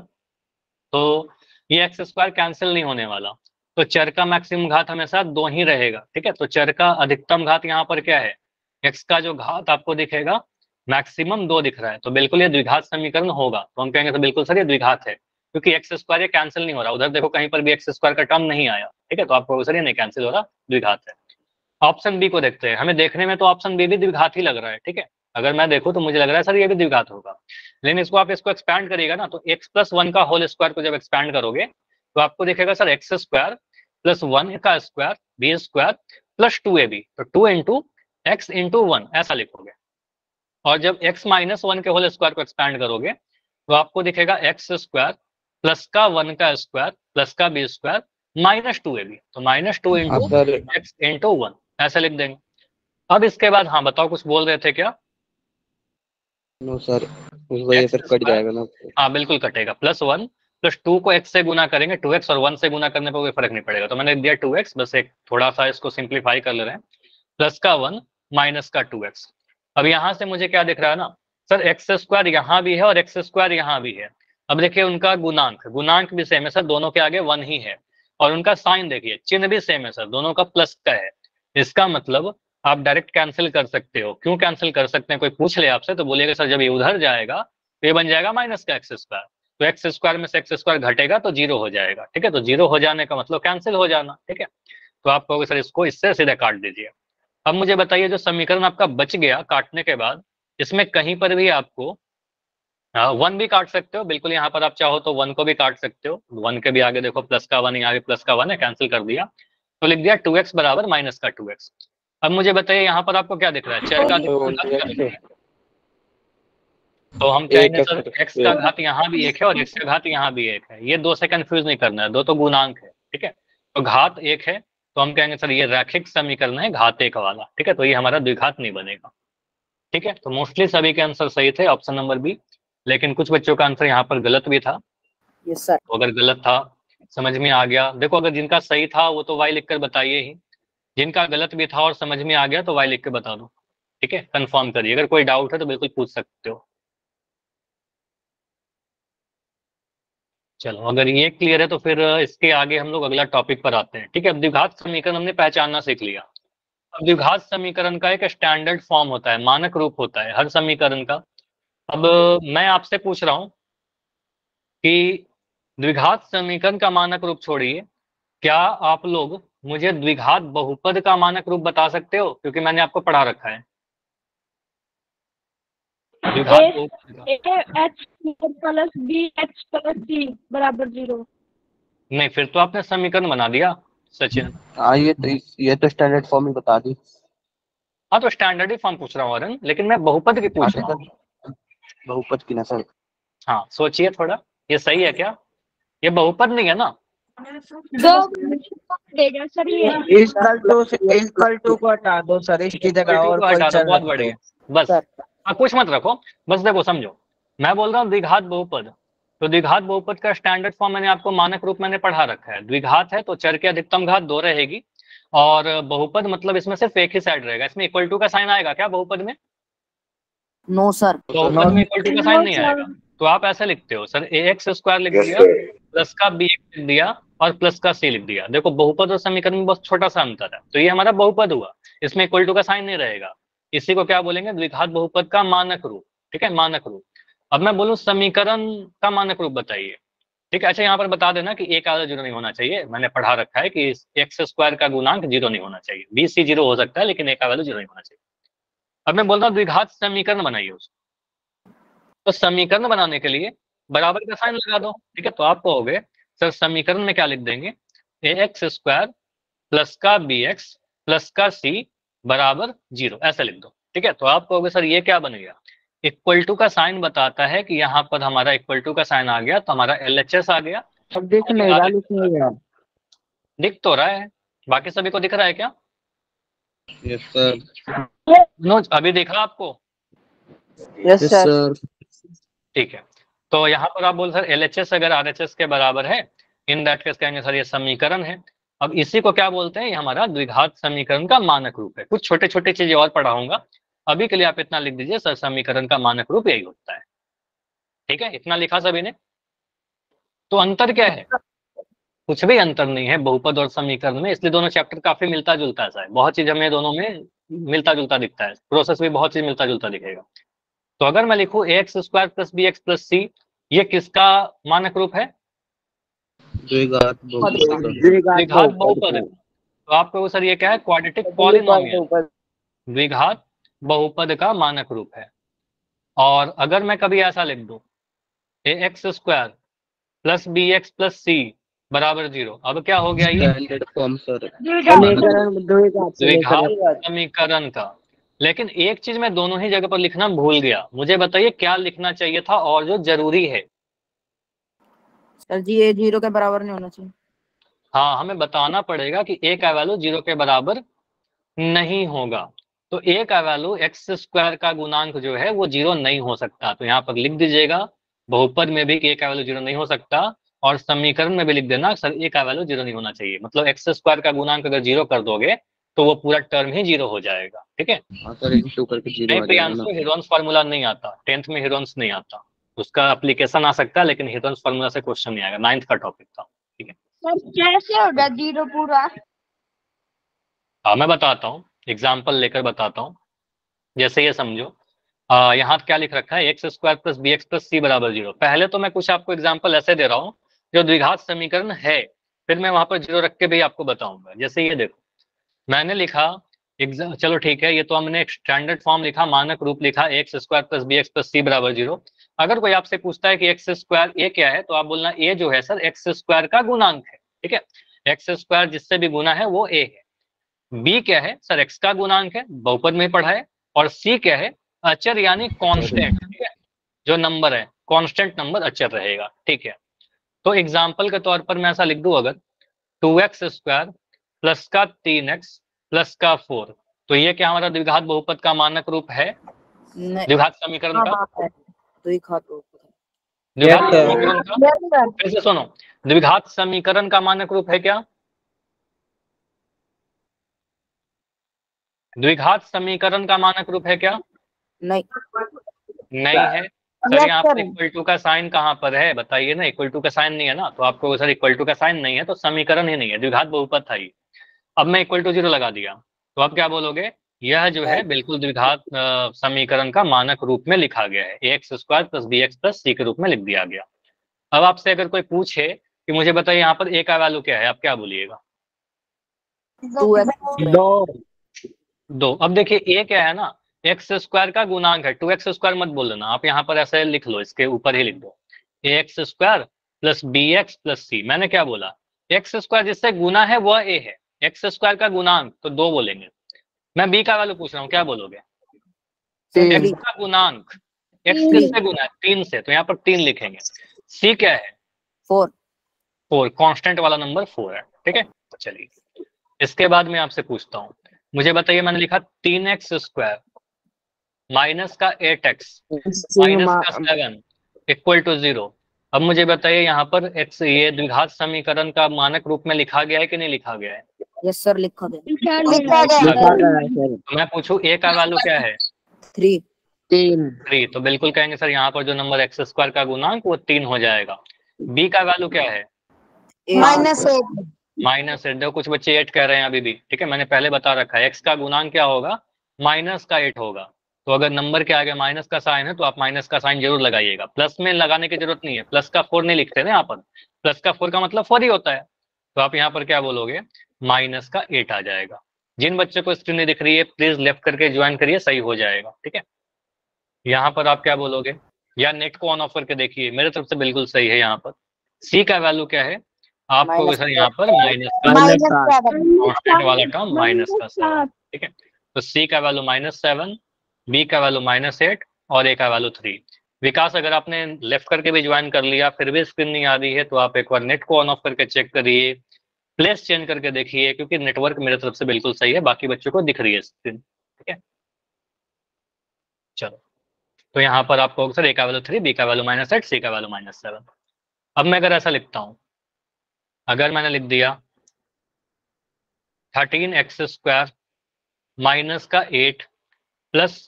तो ये एक्स स्क्वायर कैंसिल नहीं होने वाला। तो चर का मैक्सिमम घात हमेशा 2 ही रहेगा। ठीक है, तो चर का अधिकतम घात यहाँ पर क्या है? एक्स का जो घात आपको दिखेगा मैक्सिमम 2 दिख रहा है, तो बिल्कुल ये द्विघात समीकरण होगा। तो हम कहेंगे तो बिल्कुल सर ये द्विघात है, क्योंकि एक्स स्क्वायर ये कैंसिल नहीं हो रहा। उधर देखो कहीं पर भी एक्स स्क्वायर का टर्म नहीं आया। ठीक है, तो आपको सर ये नहीं कैंसिल हो रहा, द्विघात है। ऑप्शन बी को देखते हैं। हमें देखने में तो ऑप्शन बी भी द्विघात ही लग रहा है। ठीक है, अगर मैं देखूं तो मुझे लग रहा है सर ये भी द्विघात होगा, लेकिन इसको आप इसको एक्सपैंड करिएगा ना, तो x प्लस 1 का होल स्क्वायर को जब एक्सपैंड करोगे तो आपको दिखेगा सर एक्स स्क्वायर प्लस 1 का square B square plus 2ab, तो 2 इंटू एक्स इंटू 1 ऐसा लिखोगे। और जब x माइनस 1 के होल स्क्वायर को एक्सपैंड करोगे तो आपको दिखेगा एक्स स्क्वायर प्लस का 1 का स्क्वायर प्लस का बी स्क्वायर माइनस 2ab, तो minus 2 into sir x into 1 ऐसे लिख देंगे। अब इसके बाद हाँ बताओ, कुछ बोल रहे थे क्या? नो सर, उस वजह फिर कट जाएगा ना। हाँ बिल्कुल कटेगा। प्लस 1 प्लस 2 को x से गुना करेंगे, 2x और 1 से गुना करने पर कोई फर्क नहीं पड़ेगा, तो मैंने दिया 2x, बस एक थोड़ा सा इसको सिंप्लीफाई कर ले रहे हैं। प्लस का 1 माइनस का 2x। अब यहाँ से मुझे क्या दिख रहा है ना सर, एक्स स्क्वायर यहाँ भी है और एक्स स्क्वायर यहाँ भी है। अब देखिए उनका गुणांक गुणांक भी सेम है सर, दोनों के आगे 1 ही है, और उनका साइन देखिए चिन्ह भी सेम है सर, दोनों का प्लस का है। इसका मतलब आप डायरेक्ट कैंसिल कर सकते हो। क्यों कैंसिल कर सकते हैं? कोई पूछ ले आपसे तो बोलिएगा सर जब ये उधर जाएगा तो ये बन जाएगा माइनस का एक्स स्क्वायर, तो एक्स स्क्वायर में से एक्स स्क्वायर घटेगा तो 0 हो जाएगा। ठीक है, तो 0 हो जाने का मतलब कैंसिल हो जाना। ठीक है, तो आप कहोगे सर इसको इससे सीधे काट दीजिए। अब मुझे बताइए जो समीकरण आपका बच गया काटने के बाद, इसमें कहीं पर भी आपको 1 भी काट सकते हो, बिल्कुल यहाँ पर आप चाहो तो 1 को भी काट सकते हो। 1 के भी आगे देखो प्लस का 1, यहाँ भी प्लस का 1 है, कैंसिल कर दिया तो लिख दिया 2x बराबर माइनस का 2x। अब मुझे बताइए यहाँ पर आपको क्या दिख रहा है? चर का अधिकतम घात क्या दिख रहा है? तो हम कहेंगे सर x का घात यहाँ भी 1 है और x का घात यहाँ भी 1 है, ये 2 से कंफ्यूज नहीं करना है, 2 तो गुणांक है। ठीक है, तो घात 1 है तो हम कहेंगे सर ये रैखिक समीकरण है घात 1 वाला। ठीक है, तो ये हमारा द्विघात नहीं बनेगा। ठीक है, तो मोस्टली सभी के आंसर सही थे, ऑप्शन नंबर बी, लेकिन कुछ बच्चों का आंसर यहाँ पर गलत भी था। Yes sir. तो अगर गलत था समझ में आ गया, देखो अगर जिनका सही था वो तो वाई लिखकर बताइए ही, जिनका गलत भी था और समझ में आ गया तो वाई लिख के बता दो। ठीक है, कंफर्म करिए, अगर कोई डाउट है तो बिल्कुल पूछ सकते हो। चलो अगर ये क्लियर है तो फिर इसके आगे हम लोग अगला टॉपिक पर आते हैं। ठीक है, अब द्विघात समीकरण हमने पहचानना सीख लिया। अब द्विघात समीकरण का एक स्टैंडर्ड फॉर्म होता है, मानक रूप होता है हर समीकरण का। अब मैं आपसे पूछ रहा हूं कि द्विघात समीकरण का मानक रूप छोड़िए, क्या आप लोग मुझे द्विघात बहुपद का मानक रूप बता सकते हो? क्योंकि मैंने आपको पढ़ा रखा है द्विघात बहुपद का। H plus b h plus c बराबर 0। नहीं, फिर तो आपने समीकरण बना दिया सचिन। हाँ ये तो स्टैंडर्ड फॉर्म ही बता दी। हाँ तो स्टैंडर्ड ही फॉर्म पूछ रहा हूँ अरुण, लेकिन मैं बहुपद की पूछ रहा हूँ। बहुपद की ना सर। हाँ सोचिए थोड़ा, ये सही है क्या? ये बहुपद नहीं है ना? दो देगा सर ये। इक्वल टू को हटा दो सर, इसकी जगह और कोई हटा दो, चल बहुत बढ़िया। बस हाँ कुछ मत रखो, बस देखो समझो, मैं बोल रहा हूँ द्विघात बहुपद, तो द्विघात बहुपद का स्टैंडर्ड फॉर्म मैंने आपको मानक रूप मैंने पढ़ा रखा है। द्विघात है तो चर की अधिकतम घात 2 रहेगी, और बहुपद मतलब इसमें सिर्फ एक ही साइड रहेगा। इसमें इक्वल टू का साइन आएगा क्या बहुपद में? No sir. बहुपद में इक्वल टू का साइन नहीं आएगा, तो आप ऐसे लिखते हो सर ax स्क्वायर लिख यस दिया, सर। प्लस का bx लिख दिया और प्लस का c लिख दिया। देखो बहुपद और समीकरण में बहुत छोटा सा अंतर है, तो ये हमारा बहुपद हुआ, इसमें इक्वल टू का साइन नहीं रहेगा। इसी को क्या बोलेंगे? द्विघात बहुपद का मानक रूप। ठीक है, मानक रूप। अब मैं बोलूं समीकरण का मानक रूप बताइए। ठीक है, अच्छा यहाँ पर बता देना कि एक आधा 0 नहीं होना चाहिए, मैंने पढ़ा रखा है कि एक्स स्क्वायर का गुणांक 0 नहीं होना चाहिए, बी सी 0 हो सकता है लेकिन एक आधा 0 नहीं होना चाहिए। अब मैं बोल रहा हूँ द्विघात समीकरण बनाइए उसको, तो समीकरण बनाने के लिए बराबर का साइन लगा दो। ठीक है, तो आप कहोगे सर समीकरण में क्या लिख देंगे? ए एक्स स्क्वायर प्लस का बी एक्स प्लस का सी बराबर 0, ऐसे लिख दो। ठीक है, तो आप कहोगे सर ये क्या बन गया? इक्वल टू का साइन बताता है कि यहाँ पर हमारा इक्वल टू का साइन आ गया तो हमारा LHS आ गया। अब दिख नहीं रहा, लिख नहीं रहा। दिख तो रहा है, बाकी सभी को दिख रहा है क्या? Yes sir. मनोज अभी देखा आपको? Yes yes sir. सर। ठीक है, तो यहाँ पर आप बोल सर LHS अगर RHS के बराबर है, इन दैट केस कहेंगे सर ये समीकरण है। अब इसी को क्या बोलते हैं? ये हमारा द्विघात समीकरण का मानक रूप है। कुछ छोटे छोटे चीजें और पढ़ाऊंगा, अभी के लिए आप इतना लिख दीजिए, सर समीकरण का मानक रूप यही होता है। ठीक है, इतना लिखा सभी ने? तो अंतर क्या है? कुछ भी अंतर नहीं है बहुपद और समीकरण में, इसलिए दोनों चैप्टर काफी मिलता जुलता है। बहुत चीज हमें दोनों में मिलता जुलता दिखता है, प्रोसेस भी बहुत चीज मिलता जुलता दिखेगा। तो अगर मैं लिखूं a x square plus b x plus c, ये किसका मानक रूप है? द्विघात बहुपद का। द्विघात बहुपद है। तो आप कहो सर ये क्या है? क्वाड्रेटिक पॉलिनोमियल, द्विघात बहुपद का मानक रूप है। और अगर मैं कभी ऐसा लिख दूं a x square plus b x plus c बराबर 0, अब क्या हो गया? ये स्टैंडर्ड फॉर्म सर। द्विघात समीकरण का। लेकिन एक चीज मैं दोनों ही जगह पर लिखना भूल गया, मुझे बताइए क्या लिखना चाहिए था और जो जरूरी है? सर जी ये 0 के बराबर नहीं होना चाहिए। हाँ, हमें बताना पड़ेगा कि ए का वैल्यू 0 के बराबर नहीं होगा। तो ए का वैल्यू एक्स स्क्वायर का गुणांक जो है वो 0 नहीं हो सकता। तो यहाँ पर लिख दीजिएगा बहुपद में भी कि ए का वैल्यू 0 नहीं हो सकता, और समीकरण में भी लिख देना सर ए का वैल्यू 0 नहीं होना चाहिए। मतलब एक्स स्क्वायर का गुणांक अगर 0 कर दोगे तो वो पूरा टर्म ही 0 हो जाएगा। ठीक है, हाँ सर, इनटू करके 0 नहीं आ जाएगा प्रियांशु, ना। हिरोन्स फार्मूला नहीं आता, 10th में हिरोन्स नहीं आता, उसका एप्लीकेशन आ सकता है लेकिन हिरोन्स फार्मूला से क्वेश्चन नहीं आएगा, 9th का टॉपिक था। ठीक है, सर कैसे होगा 0 पूरा? हाँ मैं बताता हूँ, एग्जाम्पल लेकर बताता हूँ। जैसे ये समझो, यहाँ क्या लिख रखा है? X square plus b x plus c बराबर 0। पहले तो मैं कुछ आपको एग्जाम्पल ऐसे दे रहा हूँ जो द्विघात समीकरण है, फिर मैं वहां पर 0 रख के भी आपको बताऊंगा। जैसे ये देखो, मैंने लिखा चलो ठीक है, ये तो हमने एक स्टैंडर्ड फॉर्म लिखा, मानक रूप लिखा x square plus b x plus c बराबर 0। अगर कोई आपसे पूछता है कि एक्स स्क्वायर ए क्या है, तो आप बोलना ए जो है सर एक्स स्क्वायर का गुणांक है। ठीक है, एक्स स्क्वायर जिससे भी गुना है वो ए है। बी क्या है? सर एक्स का गुणांक है, बहुपद में पढ़ा है। और सी क्या है? अचर यानी कांस्टेंट। ठीक है, जो नंबर है कांस्टेंट नंबर अचर रहेगा। ठीक है, तो एग्जांपल के तौर पर मैं ऐसा लिख दूं, अगर 2x स्क्वायर प्लस का 3x प्लस का 4, तो ये क्या हमारा द्विघात बहुपद का मानक रूप है? द्विघात समीकरण का द्विघात समीकरण का फिर से सुनो, द्विघात समीकरण का मानक रूप है क्या? द्विघात समीकरण का मानक रूप है क्या? नहीं है सर। यहाँ पर इक्वल टू का साइन कहाँ पर है बताइए ना? इक्वल टू का साइन नहीं है ना, तो आपको सर इक्वल टू का साइन नहीं है तो समीकरण ही नहीं है, द्विघात बहुपद था ये। अब मैं इक्वल टू 0 लगा दिया, तो आप क्या बोलोगे? यह जो है बिल्कुल द्विघात समीकरण का मानक रूप में लिखा गया है, x square plus b x plus c के रूप में लिख दिया गया। अब आपसे अगर कोई पूछे कि मुझे बताइए यहाँ पर ए का वैल्यू क्या है, आप क्या बोलिएगा? 2। अब देखिए ए क्या है ना, एक्स स्क्वायर का गुणांक है, 2x स्क्वायर मत बोल देना आप, यहाँ पर ऐसे लिख लो, इसके ऊपर ही लिख दो a x square plus b x plus c. मैंने क्या बोला? एक्स स्क्वायर जिससे गुना है वह ए है, एक्स स्क्वायर का गुणांक तो 2 बोलेंगे। मैं बी का वैल्यू पूछ रहा हूँ, क्या बोलोगे? एक्स का गुणांक, एक्स किससे गुना है? 3 से, तो यहाँ पर 3 लिखेंगे। सी क्या है? 4 कांस्टेंट वाला नंबर 4 है। ठीक है, तो चलिए इसके बाद मैं आपसे पूछता हूँ, मुझे बताइए, मैंने लिखा 3x स्क्वायर माइनस का 8x माइनस का 7 इक्वल टू 0। अब मुझे बताइए यहाँ पर x ये द्विघात समीकरण का मानक रूप में लिखा गया है कि नहीं लिखा गया है? यस सर लिखा गया। तो मैं पूछूं a का वैल्यू क्या है? 3। तो बिल्कुल कहेंगे सर यहाँ पर जो नंबर एक्स स्क्वायर का गुणांक वो 3 हो जाएगा। b का वैल्यू क्या है? -8। देखो कुछ बच्चे 8 कह रहे हैं अभी भी। ठीक है, मैंने पहले बता रखा है x का गुणांक क्या होगा? -8 होगा। तो अगर नंबर के आगे माइनस का साइन है तो आप माइनस का साइन जरूर लगाइएगा, प्लस में लगाने की जरूरत नहीं है। प्लस का 4 नहीं लिखते ना यहाँ पर, प्लस का 4 का मतलब 4 ही होता है। तो आप यहाँ पर क्या बोलोगे? -8 आ जाएगा। जिन बच्चों को स्क्रीन नहीं दिख रही है प्लीज लेफ्ट करके ज्वाइन करिए, सही हो जाएगा। ठीक है, यहाँ पर आप क्या बोलोगे? या नेट को ऑन ऑफ करके देखिए, मेरे तरफ से बिल्कुल सही है। यहाँ पर सी का वैल्यू क्या है? आपको माइनस सर यहाँ पर माइनस का माइनस कांस्टेंट वाला टर्म माइनस का 7, 7 ठीक है। तो सी का वैल्यू -7, बी का वैल्यू -8 और ए का वैल्यू 3। विकास, अगर आपने लेफ्ट करके भी ज्वाइन कर लिया फिर भी स्क्रीन नहीं आ रही है तो आप एक बार नेट को ऑन ऑफ करके चेक करिए, प्लेस चेंज करके देखिए, क्योंकि नेटवर्क मेरे तरफ से बिल्कुल सही है, बाकी बच्चों को दिख रही है स्क्रीन, ठीक है। चलो, तो यहाँ पर आपको सर ए का वैल्यू 3, बी का वैल्यू -8, सी का वैल्यू -7। अब मैं अगर ऐसा लिखता हूँ, अगर मैंने लिख दिया 13x² माइनस का 8 प्लस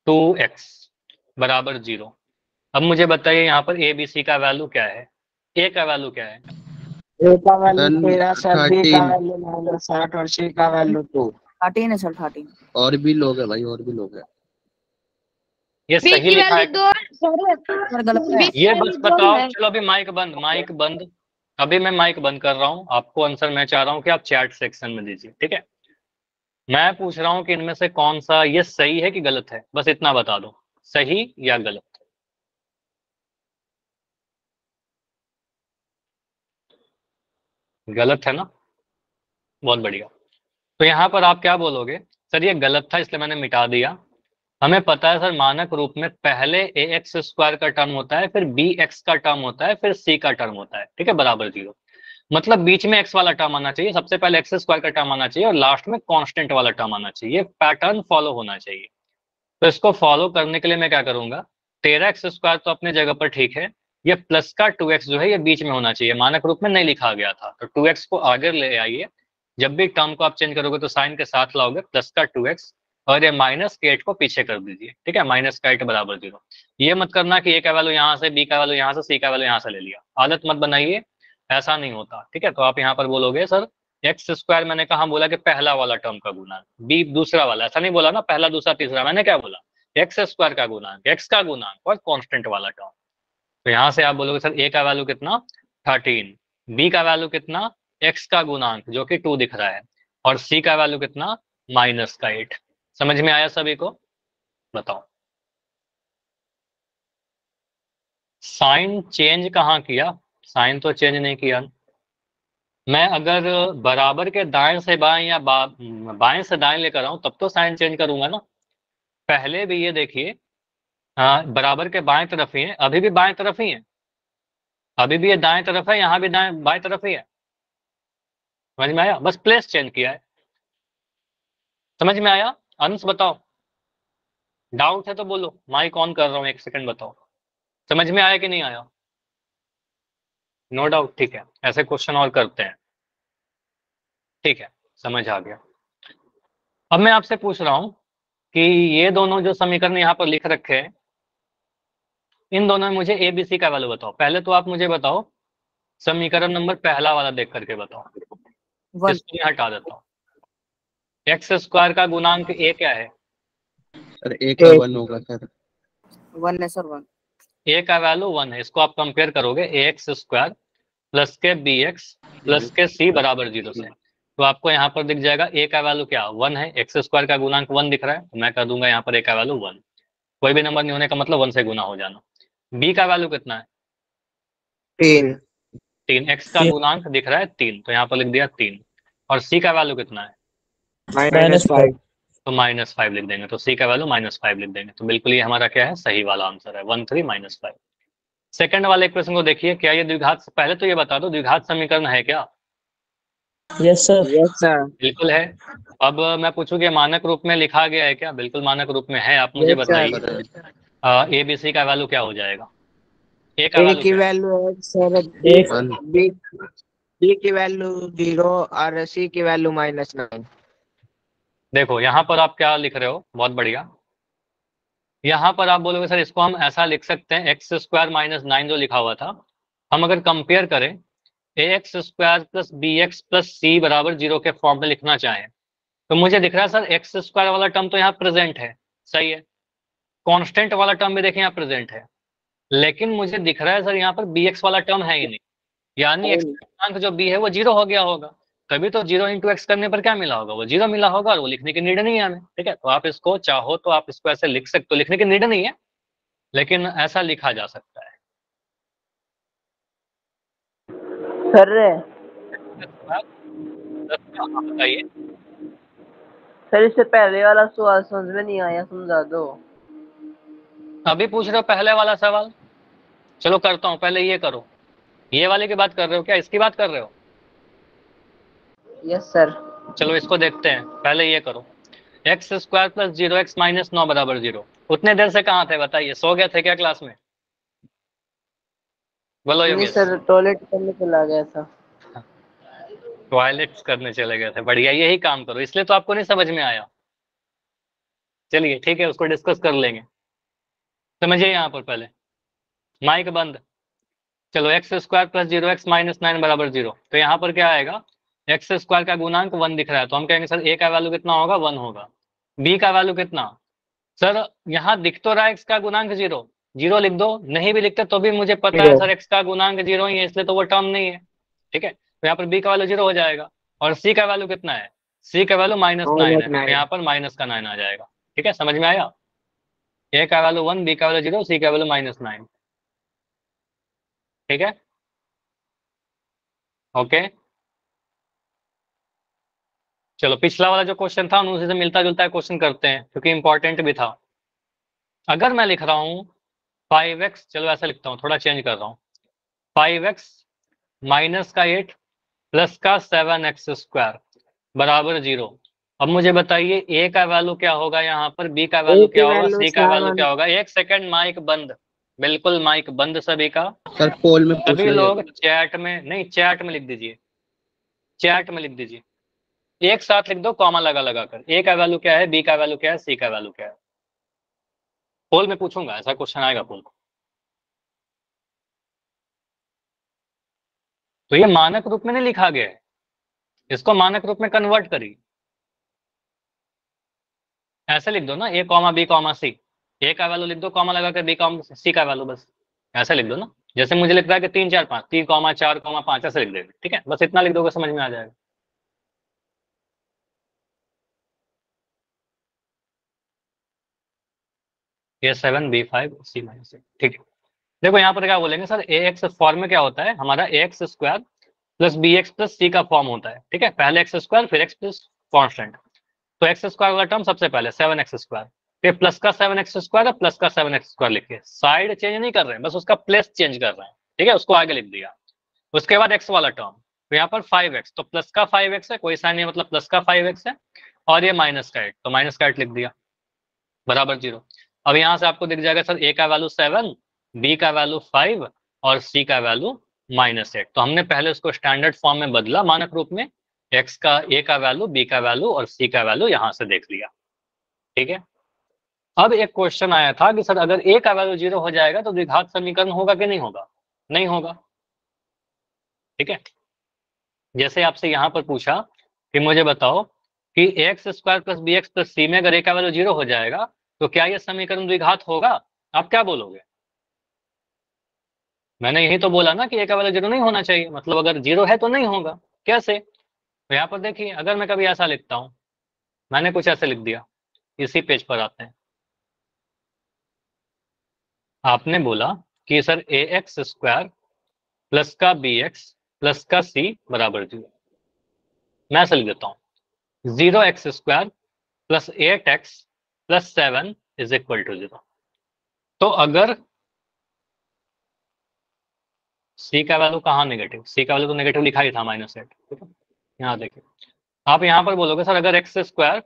2x बराबर 0। अब मुझे बताइए यहाँ पर ए बी सी का वैल्यू क्या है, ए का वैल्यू क्या है? ए का वैल्यू Then 13 सर, बी का 13 वैल्यू -8 और सी का वैल्यू 2। 13 है सर, 13। और भी लोग है भाई, और भी लोग है। ये बी सही की लिखा है? वैल्यू 2 सर गलत है। ये बस बताओ। चलो अभी माइक बंद, माइक बंद। अभी मैं माइक बंद कर रहा हूँ, आपको आंसर मैं चाह रहा हूँ कि आप चैट सेक्शन में दीजिए, ठीक है। मैं पूछ रहा हूँ कि इनमें से कौन सा ये सही है कि गलत है, बस इतना बता दो, सही या गलत। गलत है ना, बहुत बढ़िया। तो यहाँ पर आप क्या बोलोगे, सर ये गलत था इसलिए मैंने मिटा दिया। हमें पता है सर मानक रूप में पहले ax² का टर्म होता है, फिर bx का टर्म होता है, फिर c का टर्म होता है, ठीक है, बराबर 0। मतलब बीच में x वाला टर्म आना चाहिए, सबसे पहले x² का टर्म आना चाहिए और लास्ट में कांस्टेंट वाला टर्म आना चाहिए, पैटर्न फॉलो होना चाहिए। तो इसको फॉलो करने के लिए मैं क्या करूंगा, 13x² तो अपने जगह पर ठीक है, ये प्लस का 2x जो है ये बीच में होना चाहिए, मानक रूप में नहीं लिखा गया था, तो 2x को आगे ले आइए। जब भी टर्म को आप चेंज करोगे तो साइन के साथ लाओगे, प्लस का 2x और ये -8 को पीछे कर दीजिए, ठीक है, -8 बराबर 0। ये मत करना कि ए का वैल्यू यहाँ से, बी का वैल्यू यहाँ से, सी का वैल्यू यहाँ से ले लिया, आदत मत बनाइए, ऐसा नहीं होता, ठीक है। तो आप यहाँ पर बोलोगे सर x² मैंने कहा बोला कि पहला वाला टर्म का गुणा, बी दूसरा वाला, ऐसा नहीं बोला ना पहला दूसरा तीसरा, मैंने क्या बोला, x² का गुणांक, x का गुणांक और कांस्टेंट वाला टर्म। तो यहाँ से आप बोलोगे सर ए का वैल्यू कितना 13, बी का वैल्यू कितना x का गुणांक जो कि 2 दिख रहा है, और c का वैल्यू कितना -8। समझ में आया सभी को? बताओ साइन चेंज कहाँ किया, साइन तो चेंज नहीं किया। मैं अगर बराबर के दाएं से बाएं या बाएं से दाएं लेकर आऊं तब तो साइन चेंज करूंगा ना। पहले भी ये देखिए, बराबर के बाएं तरफ ही है, अभी भी बाएं तरफ ही है, अभी भी ये दाएं तरफ है, यहाँ भी दाएं बाएं तरफ ही है। समझ में आया? बस प्लेस चेंज किया है। समझ में आया? अंश बताओ, डाउट है तो बोलो, माइक ऑन कर रहा हूँ, 1 सेकंड बताओ, समझ में आया कि नहीं आया? नो डाउट, ठीक है, ऐसे क्वेश्चन और करते हैं, ठीक है, समझ आ गया। अब मैं आपसे पूछ रहा हूं कि ये दोनों जो समीकरण यहाँ पर लिख रखे हैं, इन दोनों में मुझे ABC का वैल्यू बताओ। पहले तो आप मुझे बताओ समीकरण नंबर पहला वाला देख करके बताओ, इसको मैं हटा देता हूँ। x² का गुणांक a क्या है? सर ए का 1 होगा सर। 1 है सर, 1। a का वैल्यू 1 है, इसको आप कंपेयर करोगे ax² प्लस के bx प्लस के c बराबर 0 से, तो आपको यहाँ पर दिख जाएगा a का वैल्यू क्या 1 है, x² का गुणांक 1 दिख रहा है, तो मैं कर दूंगा यहाँ पर a का वैल्यू 1। कोई भी नंबर नहीं होने का मतलब 1 से गुना हो जाना। b का वैल्यू कितना है? 3। 3। x का गुणांक दिख रहा है 3, तो यहाँ पर लिख दिया 3। और c का वैल्यू कितना है? -5। तो -5 लिख देंगे, तो c का वैल्यू -5 लिख देंगे। तो बिल्कुल ये हमारा क्या है, सही वाला आंसर है, 1 3 -5। सेकंड वाले क्वेश्चन को देखिए, क्या ये द्विघात, पहले तो ये बता दो द्विघात समीकरण है क्या? Yes sir. बिल्कुल है। अब मैं पूछूं कि मानक रूप में लिखा गया है क्या? बिल्कुल मानक रूप में है। आप मुझे Yes, sir. बताइए ए बी सी का वैल्यू क्या हो जाएगा? ए का ए वैल्यू की क्या है? वैल्यू है सर, बी की वैल्यू 0 और सी की वैल्यू -9। देखो यहाँ पर आप क्या लिख रहे हो, बहुत बढ़िया। यहाँ पर आप बोलोगे सर इसको हम ऐसा लिख सकते हैं x² - 9 जो लिखा हुआ था, हम अगर कंपेयर करें ax² plus bx plus c बराबर 0 के फॉर्म में लिखना चाहें तो मुझे दिख रहा है सर x² वाला टर्म तो यहाँ प्रेजेंट है, सही है, कांस्टेंट वाला टर्म भी देखें यहाँ प्रेजेंट है, लेकिन मुझे दिख रहा है सर यहाँ पर bx वाला टर्म है ही नहीं, यानी x का जो b है वो 0 हो गया होगा। तभी तो 0 × x करने पर क्या मिला होगा, वो 0 मिला होगा, और वो लिखने की नीड नहीं है हमें, ठीक है। तो आप इसको चाहो तो आप इसको ऐसे लिख सकते हो, लिखने की नीड नहीं है लेकिन ऐसा लिखा जा सकता है। सर बताइए। सर इससे पहले वाला सवाल समझ में नहीं आया, समझा दो। अभी पूछ रहे हो पहले वाला सवाल? चलो करता हूँ, पहले ये करो। ये वाले की बात कर रहे हो क्या, इसकी बात कर रहे हो? Yes sir. चलो इसको देखते हैं, पहले ये करो। X square plus 0x minus 9 बराबर 0। उतने देर से कहाँ थे बताइए, सो गए थे क्या क्लास में? बोलो नहीं योगेश। सर, टॉयलेट करने चला गया था। टॉयलेट्स करने चले गए थे, बढ़िया, यही काम करो, इसलिए तो आपको नहीं समझ में आया। चलिए ठीक है, उसको डिस्कस कर लेंगे। समझिए यहाँ पर पहले, माइक बंद। चलो x square plus 0x minus 9 बराबर 0, तो यहाँ पर क्या आएगा, एक्स स्क्वायर का गुणांक 1 दिख रहा है, तो हम कहेंगे सर ए का वैल्यू कितना होगा, 1 होगा। बी का वैल्यू कितना, सर यहाँ दिख तो रहा है एक्स का गुणांक 0, 0 लिख दो, नहीं भी लिखते तो भी मुझे पता है सर एक्स का गुणांक 0 ही है, इसलिए तो वो टर्म नहीं है। ठीक है, तो यहाँ पर बी का वैल्यू 0 हो जाएगा। और सी का वैल्यू कितना है, सी का वैल्यू -9 है, तो यहाँ पर माइनस का 9 आ जाएगा। ठीक है, समझ में आया? ए का वैल्यू 1, बी का वैल्यू 0, सी का वैल्यू -9। ठीक है, ओके। चलो पिछला वाला जो क्वेश्चन था उसी से मिलता जुलता क्वेश्चन करते हैं, क्योंकि इंपॉर्टेंट भी था। अगर मैं लिख रहा हूँ 5x, चलो ऐसा लिखता हूँ, थोड़ा चेंज कर रहा हूँ, 5x माइनस का 8 प्लस का 7x स्क्वायर बराबर 0। अब मुझे बताइए ए का वैल्यू क्या होगा, यहाँ पर बी का वैल्यू क्या होगा, सी का वैल्यू क्या होगा। एक सेकंड, माइक बंद, बिल्कुल माइक बंद सभी का। सर पोल में पूछ सभी रहे लोग हैं। चैट में नहीं, चैट में लिख दीजिए, चैट में लिख दीजिए, एक साथ लिख दो कॉमा लगा लगा कर। ए का वैल्यू क्या है, बी का वैल्यू क्या है, सी का वैल्यू क्या है। पोल में पूछूंगा, ऐसा क्वेश्चन आएगा पोल। तो ये मानक रूप में नहीं लिखा गया है, इसको मानक रूप में कन्वर्ट करिए। ऐसे लिख दो ना, ए कॉमा बी कॉमा सी, ए का वैल्यू लिख दो कॉमा लगा कर, बी कॉमा सी का वैल्यू, बस ऐसे लिख दो ना। जैसे मुझे लिख रहा है कि 3 4 5, 3 कॉमा 4 कॉमा 5, ऐसे लिख देंगे। ठीक है, बस इतना लिख दोगे, समझ में आ जाएगा। ए 7 बी 5 सी -6। ठीक है, देखो यहाँ पर क्या बोलेंगे सर, ए एक्स फॉर्म में क्या होता है हमारा, a x square plus b x plus c का फॉर्म होता है। ठीक है, पहले एक्स स्क्वायर फिर एक्स प्लस कॉन्स्टेंट। तो एक्स स्क्वायर वाला टर्म सबसे पहले 7x स्क्वायर, फिर प्लस का 7x स्क्वायर और प्लस का 7x स्क्वायर लिख के, साइड चेंज नहीं कर रहे हैं, बस उसका प्लेस चेंज कर रहे हैं। ठीक है, उसको आगे लिख दिया। उसके बाद x वाला टर्म, तो यहाँ पर 5x, तो प्लस का 5x है, कोई साइन नहीं, मतलब प्लस का 5x है, और ये माइनस का 8, तो माइनस का 8 लिख दिया बराबर 0। अब यहाँ से आपको दिख जाएगा सर ए का वैल्यू 7, बी का वैल्यू 5 और सी का वैल्यू -8। तो हमने पहले उसको स्टैंडर्ड फॉर्म में बदला मानक रूप में, एक्स का ए का वैल्यू, बी का वैल्यू और सी का वैल्यू यहाँ से देख लिया। ठीक है, अब एक क्वेश्चन आया था कि सर अगर ए का वैल्यू 0 हो जाएगा तो द्विघात समीकरण होगा कि नहीं होगा? नहीं होगा। ठीक है, जैसे आपसे यहाँ पर पूछा कि मुझे बताओ कि x square plus b x plus c में अगर ए का वैल्यू 0 हो जाएगा तो क्या यह समीकरण द्विघात होगा? आप क्या बोलोगे? मैंने यही तो बोला ना कि ए का वैल्यू 0 नहीं होना चाहिए, मतलब अगर 0 है तो नहीं होगा। कैसे? तो यहाँ पर देखिए, अगर मैं कभी ऐसा लिखता हूँ, मैंने कुछ ऐसे लिख दिया, इसी पेज पर आते हैं। आपने बोला कि सर ए एक्स स्क्वायर प्लस का बी एक्स प्लस का सी बराबर 0। मैं ऐसे लिख देता हूँ 0x square plus 8x plus 7 is equal to 0। तो अगर सी का वैल्यू कहाँ नेगेटिव, सी का वैल्यू तो नेगेटिव लिखा ही था -8। ठीक है, यहाँ देखिए, आप यहाँ पर बोलोगे सर अगर एक्स स्क्वायर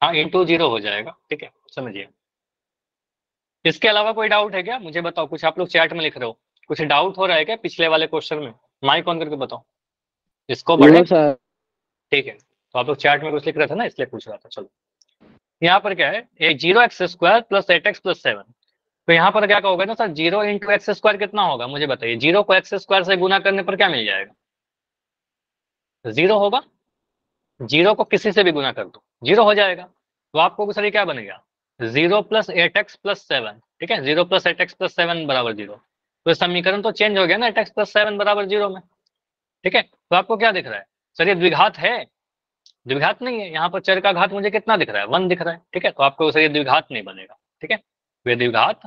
हाँ इंटू 0 हो जाएगा। ठीक है, समझिए। इसके अलावा कोई डाउट है क्या, मुझे बताओ। कुछ आप लोग चैट में लिख रहे हो, कुछ डाउट हो रहा है क्या पिछले वाले क्वेश्चन में? माइक ऑन करके बताओ, इसको बढ़े। ठीक है, तो आप लोग चैट में कुछ लिख रहे थे ना, इसलिए पूछ रहा था। चलो यहाँ पर क्या है, 0x square plus 8x plus 7। तो यहाँ पर क्या कहोगे ना सर, 0 इंटू एक्स स्क्वायर कितना होगा, मुझे बताइए। 0 को एक्स स्क्वायर से गुना करने पर क्या मिल जाएगा? 0 होगा। 0 को किसी से भी गुना कर दो, 0 हो जाएगा। तो आपको सर क्या बनेगा, 0 प्लस 8x प्लस 7। ठीक है, 0 प्लस 8x प्लस 7 बराबर 0। तो समीकरण तो चेंज हो गया ना, 8x प्लस 7 बराबर 0 में। ठीक है, तो आपको क्या दिख रहा है सर, ये द्विघात है? द्विघात नहीं है, यहाँ पर चर का घात मुझे कितना दिख रहा है, 1 दिख रहा है। ठीक है, तो आपको सर ये द्विघात नहीं बनेगा। ठीक है, वे द्विघात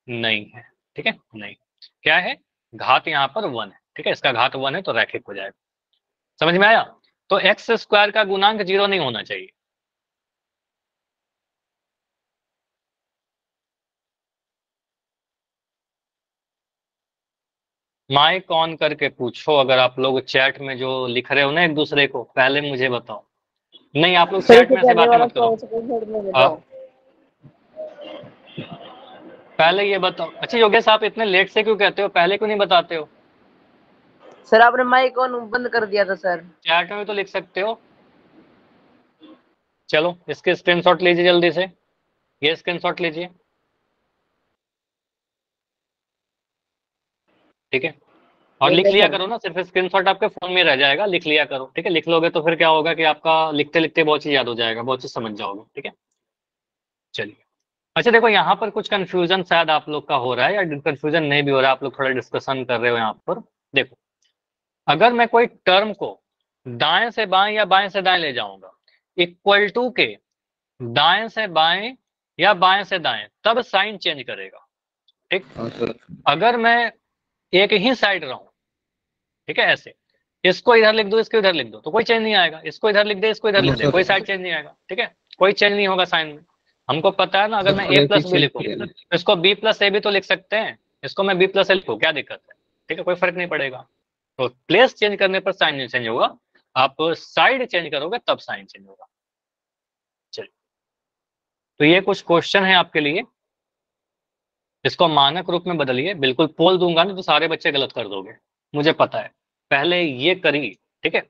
नहीं है। ठीक है, नहीं, क्या है, घात यहाँ पर 1 है। ठीक है, इसका घात 1 है तो रैखिक हो जाएगा। समझ में आया? तो एक्स स्क्वायर का गुणांक 0 नहीं होना चाहिए। माइक ऑन करके पूछो, अगर आप लोग चैट में जो लिख रहे हो ना एक दूसरे को, पहले मुझे बताओ। नहीं, आप लोग सर चैट इससे में से पहले बातें वाला मत करो। सवाल सेकंड हेड में दे हाँ, दो। पहले ये बताओ। अच्छा योगेश, आप इतने लेट से क्यों कहते हो, पहले क्यों नहीं बताते हो? सर आपने माइक ऑन बंद कर दिया था सर। चैट में भी तो लिख सकते हो। चलो इसके स्क्रीनशॉट लीजिए जल्दी से, ये स्क्रीनशॉट लीजिए। ठीक है, और लिख लिया करो ना, सिर्फ स्क्रीनशॉट आपके फोन में रह जाएगा, लिख लिया करो। ठीक है, लिख लोगे तो फिर क्या होगा कि आपका लिखते लिखते बहुत चीज याद हो जाएगा, बहुत चीज समझ जाओगे। ठीक है, चलिए। अच्छा देखो, यहाँ पर कुछ कंफ्यूजन शायद आप लोग का हो रहा है, या कंफ्यूजन नहीं भी हो रहा है, आप लोग थोड़ा डिस्कशन कर रहे हो यहाँ पर। देखो, अगर मैं कोई टर्म को दाएं से बाएं या बाएं से दाएं ले जाऊंगा, इक्वल टू के दाएं से बाएं या बाएं से दाएं, तब साइन चेंज करेगा। ठीक, हाँ सर। अगर मैं एक ही साइड रहूं, ठीक है, ऐसे इसको इधर लिख दो, इसको इधर लिख दो, तो कोई चेंज नहीं आएगा। इसको इधर लिख दे, इसको इधर लिख दे, कोई साइड चेंज नहीं आएगा। ठीक है, कोई चेंज नहीं होगा साइन में। हमको पता है ना, अगर मैं ए प्लस बी लिखूं तो इसको बी प्लस ए भी तो लिख सकते हैं, इसको मैं बी प्लस ए लिखूं, क्या दिक्कत है? ठीक है, कोई फर्क नहीं पड़ेगा। तो प्लेस चेंज करने पर साइन नहीं चेंज होगा, आप साइड चेंज करोगे तब साइन चेंज होगा। चलिए, तो ये कुछ क्वेश्चन है आपके लिए, इसको मानक रूप में बदलिए। बिल्कुल पोल दूंगा ना तो सारे बच्चे गलत कर दोगे, मुझे पता है। पहले ये करिए, ठीक है,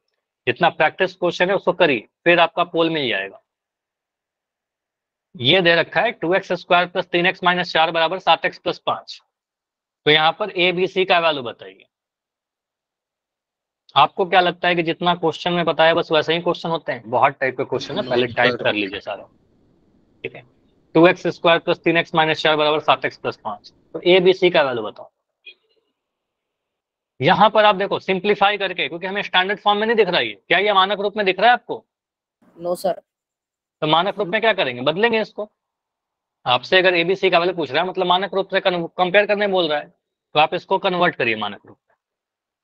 जितना प्रैक्टिस क्वेश्चन है उसको करिए, फिर आपका पोल मिल जाएगा। ये दे रखा है 2x square plus 3x minus 4 बराबर 7x प्लस 5। तो यहाँ पर ए बी सी का वैल्यू बताइए। आपको क्या लगता है कि जितना क्वेश्चन में बताया बस वैसे ही क्वेश्चन होते हैं? बहुत टाइप के क्वेश्चन है, पहले टाइप कर लीजिए सारा। ठीक है, 2x square plus 3x minus 4 बराबर 7x प्लस 5। तो ए बी सी का वैल्यू बताओ। यहां पर आप देखो सिंप्लीफाई करके, क्योंकि हमें स्टैंडर्ड फॉर्म में नहीं दिख रहा है, क्या ये मानक रूप में दिख रहा है आपको? No sir. तो मानक रूप में क्या करेंगे, बदलेंगे इसको। आपसे अगर एबीसी का वैल्यू पूछ रहा है, मतलब मानक रूप से कंपेयर करने बोल रहा है, तो आप इसको कन्वर्ट करिए मानक रूप में।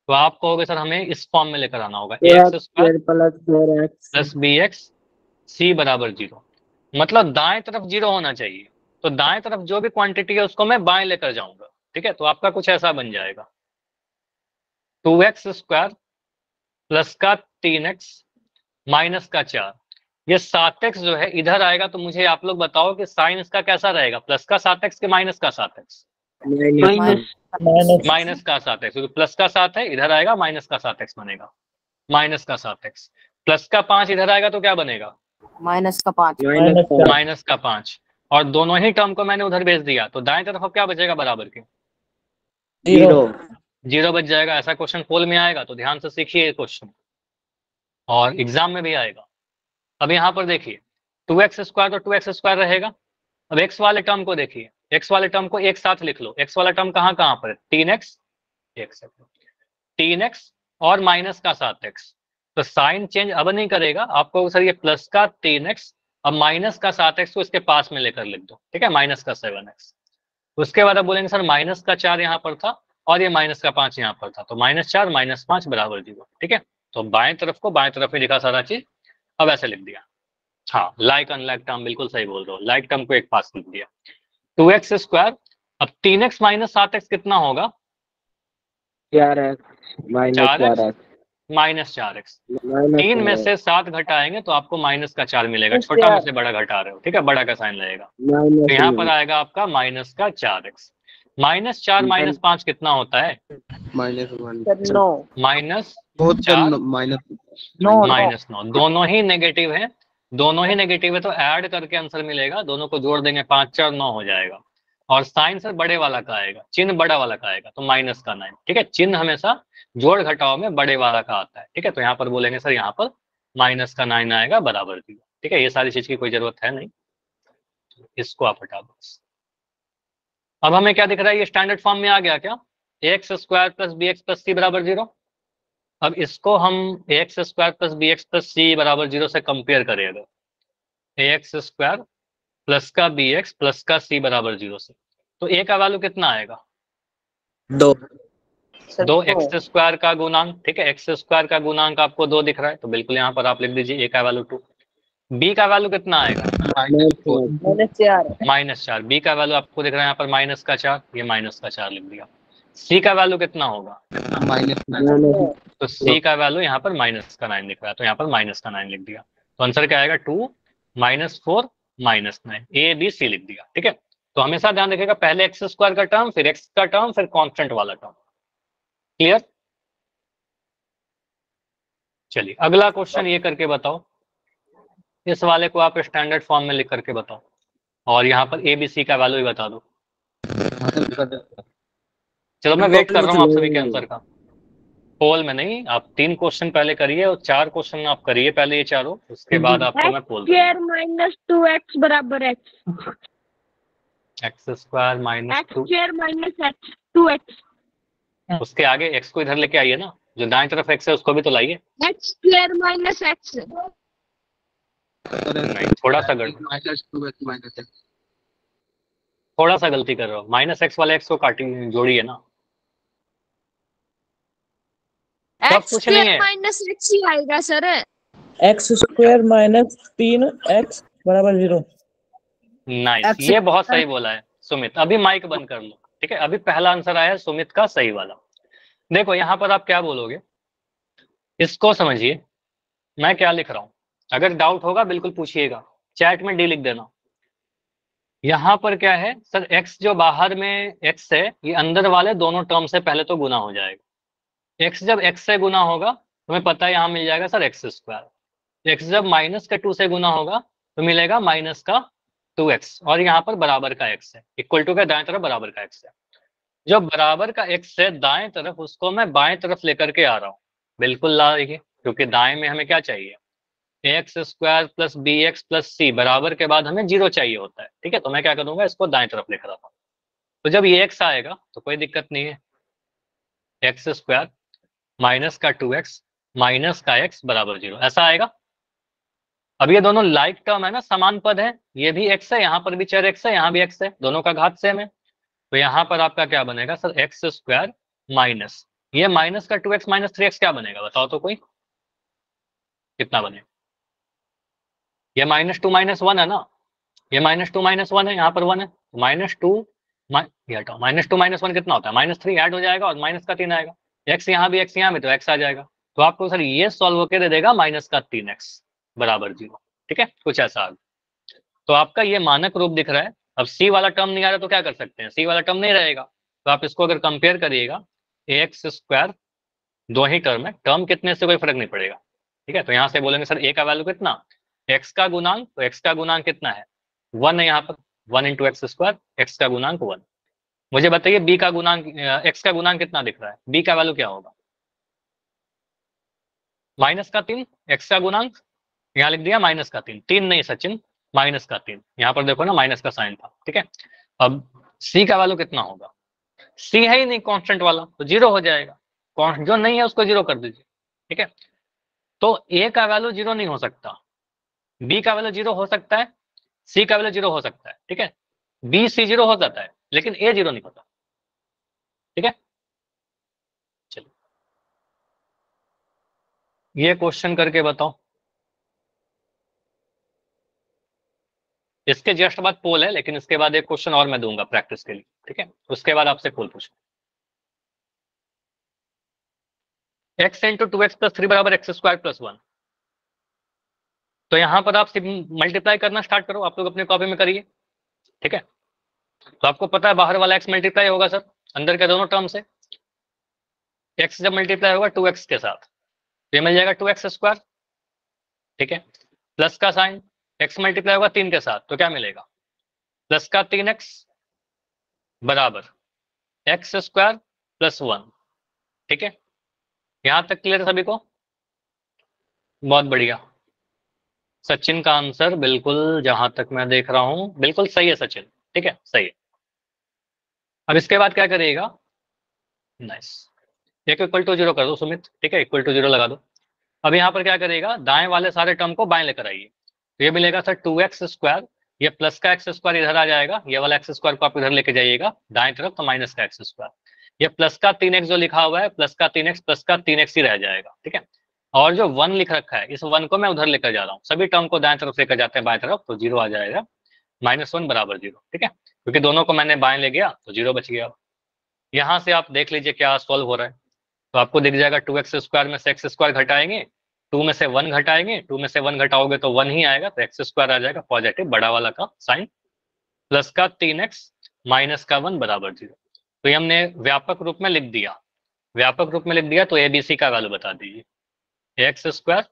तो आप कहोगे सर हमें इस फॉर्म में लेकर आना होगा, x square plus b x c बराबर 0। मतलब दाएं तरफ 0 होना चाहिए, तो दाएं तरफ जो भी क्वांटिटी है उसको मैं बाएं लेकर जाऊंगा। ठीक है, तो आपका कुछ ऐसा बन जाएगा, 2x स्क्वायर प्लस का 3x माइनस का 4। ये 7x जो है इधर आएगा, तो मुझे आप लोग बताओ कि साइन इसका कैसा रहेगा, प्लस का 7x के माइनस का 7x? माइनस का 7x, क्योंकि प्लस का 7 है, इधर आएगा माइनस का 7x बनेगा, माइनस का 7x। प्लस का 5 इधर आएगा तो क्या बनेगा, माइनस का 5। माइनस का 5। और दोनों ही टर्म को मैंने उधर भेज दिया, तो दाएं तरफ अब क्या बचेगा, बराबर के 0 बच जाएगा। ऐसा क्वेश्चन पोल में आएगा, तो ध्यान से सीखिए क्वेश्चन, और एग्जाम में भी आएगा। अब यहाँ पर देखिए 2x स्क्वायर, तो 2x स्क्वायर रहेगा। अब x वाले टर्म को देखिए, x वाले टर्म को एक साथ लिख लो। x वाला टर्म कहाँ कहाँ पर है, 3x, 3x और माइनस का 7x। तो साइन चेंज अब नहीं करेगा, आपको सर ये प्लस का 3x अब माइनस का 7x को इसके पास में लेकर लिख दो। ठीक है, माइनस का 7x। उसके बाद आप बोलेंगे सर माइनस का 4 यहाँ पर था और ये माइनस का 5 यहाँ पर था, तो -4 - 5 बराबर 0। ठीक है, तो बाएं तरफ को बाएं तरफ ही लिखा सारा चीज, अब ऐसे लिख दिया। हाँ, लाइक अनलाइक टर्म, बिल्कुल सही बोल रहे हो, लाइक टर्म को एक पास लिख दिया। 2x स्क्वायर, अब 3x माइनस 7x कितना होगा, 4x माइनस 4x। 3 में से 7 घटाएंगे तो आपको माइनस का 4 मिलेगा, छोटा में से बड़ा घटा रहे हो। ठीक है, बड़ा का साइन लगेगा, तो यहाँ पर आएगा आपका माइनस का 4x। -4 - 5 कितना होता है, -1 माइनस माइनस 9। दोनों ही नेगेटिव है, दोनों ही नेगेटिव है, तो ऐड करके आंसर मिलेगा, दोनों को जोड़ देंगे 5 4 9 हो जाएगा। और साइन सर बड़े वाला का आएगा, चिन्ह बड़ा वाला का आएगा, तो माइनस का 9। ठीक है, चिन्ह हमेशा जोड़ घटाव में बड़े वाला का आता है। ठीक है, तो यहाँ पर बोलेंगे सर यहाँ पर माइनस का 9 आएगा बराबर 0। ठीक है, ये सारी चीज की कोई जरूरत है नहीं, इसको आप हटा दो। अब हमें क्या दिख रहा है, ये स्टैंडर्ड फॉर्म में आ गया क्या, x square plus b x plus c बराबर 0। अब इसको हम x square plus b x plus c बराबर 0 से कंपेयर करें, अगर एक्स स्क्वायर प्लस का बी एक्स प्लस का सी बराबर 0 से, तो ए का वैल्यू कितना आएगा? 2 सर 2x² का गुणांक, ठीक है, x² का गुणांक आपको 2 दिख रहा है, तो बिल्कुल यहाँ पर आप लिख दीजिए ए का वैल्यू 2। बी का वैल्यू कितना आएगा? -4 -4। बी का वैल्यू आपको दिख रहा है यहाँ पर -4, ये -4 लिख दिया। सी का वैल्यू कितना होगा? तो सी का वैल्यू यहाँ पर -9 दिख रहा है, तो यहाँ पर -9 लिख दिया। तो आंसर क्या आएगा? 2 -4 -9, ए बी सी लिख दिया। ठीक है, तो हमेशा ध्यान रखिएगा, पहले x² का टर्म, फिर x का टर्म, फिर कांस्टेंट वाला टर्म। क्लियर? चलिए अगला क्वेश्चन ये करके बताओ, इस वाले को आप स्टैंडर्ड फॉर्म में लिख करके बताओ, और यहाँ पर ए बी सी का वैल्यू भी बता दो। चलो मैं वेट कर रहा हूँ आप सभी के आंसर का। पोल में नहीं, आप 3 क्वेश्चन पहले करिए और 4 क्वेश्चन आप करिए पहले, ये चारों, उसके बाद आपको मैं पोल स्क्वायर माइनस 2x बराबर x, x² minus x 2, square minus x 2x, उसके आगे x को इधर लेके आइए ना, जो दाएं तरफ x है उसको भी तो लाइए। x स्क्वायर माइनस x, नहीं, थोड़ा सा गलती कर रहे हो, -x वाले x को काटिए, जोड़िए ना, सब x कुछ नहीं स्क्वायर है। माइनस x ही आएगा sir. X square minus 3x बराबर 0। नाइस, ये बहुत सही बोला है सुमित। अभी माइक बंद कर लो, ठीक है। अभी पहला आंसर आया है सुमित का सही वाला। देखो यहाँ पर आप क्या बोलोगे, इसको समझिए मैं क्या लिख रहा हूं, अगर डाउट होगा बिल्कुल पूछिएगा, चैट में डी लिख देना। यहाँ पर क्या है सर, x जो बाहर में x है, ये अंदर वाले दोनों टर्म से पहले तो गुना हो जाएगा। x जब x से गुना होगा तो हमें पता है यहाँ मिल जाएगा सर x²। x जब -2 से गुना होगा तो मिलेगा -2x, और यहाँ पर बराबर का x है, इक्वल टू के दाएं तरफ बराबर का x है। जो बराबर का x है दाएं तरफ, उसको मैं बाएं तरफ लेकर के आ रहा हूँ, बिल्कुल ला देखिए, क्योंकि दाएं में हमें क्या चाहिए, x² plus b x plus c बराबर के बाद हमें 0 चाहिए होता है। ठीक है, तो मैं क्या करूंगा, इसको दाएं तरफ लिख रहा था, तो जब ये x आएगा तो कोई दिक्कत नहीं है, x² माइनस का 2x माइनस का x बराबर 0, ऐसा आएगा। अब ये दोनों लाइक टर्म है ना, समान पद है, ये भी x है, यहाँ पर भी चर x है, यहाँ भी x है, दोनों का घात सेम है, तो यहाँ पर आपका क्या बनेगा सर, x² माइनस ये माइनस का 2x माइनस 3x क्या बनेगा बताओ तो कोई, कितना बनेगा? ये -2 -1 है ना, ये -2 -1 है, यहाँ पर 1 है, -2 ये हटाओ, -2 -1 कितना होता है, -3 ऐड हो जाएगा और माइनस का 3 आएगा, x यहाँ भी x यहाँ भी, तो x आ जाएगा। तो आपको सर ये सॉल्व होकर दे देगा -3x बराबर 0। ठीक है, कुछ ऐसा आ गया। तो आपका ये मानक रूप दिख रहा है। अब c वाला टर्म नहीं आ रहा तो क्या कर सकते हैं, c वाला टर्म नहीं रहेगा, तो आप इसको अगर कंपेयर करिएगा, ax², दो ही टर्म है, टर्म कितने से कोई फर्क नहीं पड़ेगा। ठीक है, तो यहाँ से बोलेंगे सर a का वैल्यू कितना, x का गुणांक, तो x का गुणांक कितना है, 1 है यहाँ पर, 1 × x², x का गुणांक 1। मुझे बताइए b का गुणांक, x का गुणांक कितना दिख रहा है, b का वैल्यू क्या होगा, -3, x का गुणांक यहाँ लिख दिया -3, 3 नहीं सचिन, -3, यहाँ पर देखो ना माइनस का साइन था। ठीक है, अब c का वैल्यू कितना होगा, c है ही नहीं कांस्टेंट वाला, तो 0 हो जाएगा, जो नहीं है उसको 0 कर दीजिए। ठीक है, तो a का वैल्यू 0 नहीं हो सकता, b का वैल्यू 0 हो सकता है, c का वैल्यू 0 हो सकता है। ठीक है, b c 0 हो जाता है, लेकिन a 0 नहीं होता। ठीक है, चलिए ये क्वेश्चन करके बताओ, इसके जस्ट बाद पोल है, लेकिन इसके बाद एक क्वेश्चन और मैं दूंगा प्रैक्टिस के लिए। ठीक है, उसके बाद आपसे पोल पूछो। x × 2x + 3 बराबर x² + 1, तो यहाँ पर आप मल्टीप्लाई करना स्टार्ट करो, आप लोग अपने कॉपी में करिए। ठीक है, तो आपको पता है बाहर वाला x मल्टीप्लाई होगा सर अंदर के दोनों टर्म से, x जब मल्टीप्लाई होगा 2x के साथ, तो ये मिल जाएगा 2x²। ठीक है, प्लस का साइन, x मल्टीप्लाई होगा 3 के साथ, तो क्या मिलेगा, प्लस का 3x बराबर x² + 1। ठीक है, यहां तक क्लियर सभी को? बहुत बढ़िया, सचिन का आंसर बिल्कुल जहां तक मैं देख रहा हूं बिल्कुल सही है सचिन। ठीक है, सही है। अब इसके बाद क्या करिएगा, नाइस, एक इक्वल टू 0 कर दो सुमित। ठीक है, इक्वल टू 0 लगा दो। अब यहाँ पर क्या करेगा, दाएं वाले सारे टर्म को बाएं लेकर आइए, तो ये मिलेगा सर 2x², ये प्लस का एक्स स्क्वायर इधर आ जाएगा, ये वाला एक्स स्क्वायर को आप इधर लेके जाइएगा दाएं तरफ, तो माइनस का एक्स स्क्वायर। ये प्लस का 3x जो लिखा हुआ है, प्लस का 3x प्लस का 3x ही रह जाएगा, ठीक है। और जो 1 लिख रखा है, इस 1 को मैं उधर लेकर जा रहा हूँ, सभी टर्म को दाएं तरफ लेकर जाते हैं बाएं तरफ, तो 0 आ जाएगा, -1 बराबर 0, ठीक है। क्योंकि दोनों को मैंने बाएं ले गया तो 0 बच गया। यहाँ से आप देख लीजिए क्या सॉल्व हो रहा है, तो आपको दिख जाएगा 2x स्क्वायर में से एक्स स्क्वायर घटाएंगे, 2 में से 1 घटाएंगे, 2 में से 1 घटाओगे तो 1 ही आएगा, तो एक्स स्क्वायर आ जाएगा पॉजिटिव बड़ा वाला का साइन, प्लस का 3x माइनस का 1 बराबर 0। तो ये हमने व्यापक रूप में लिख दिया, व्यापक रूप में लिख दिया, तो एबीसी का वैल्यू बता दीजिए, एक्स स्क्वायर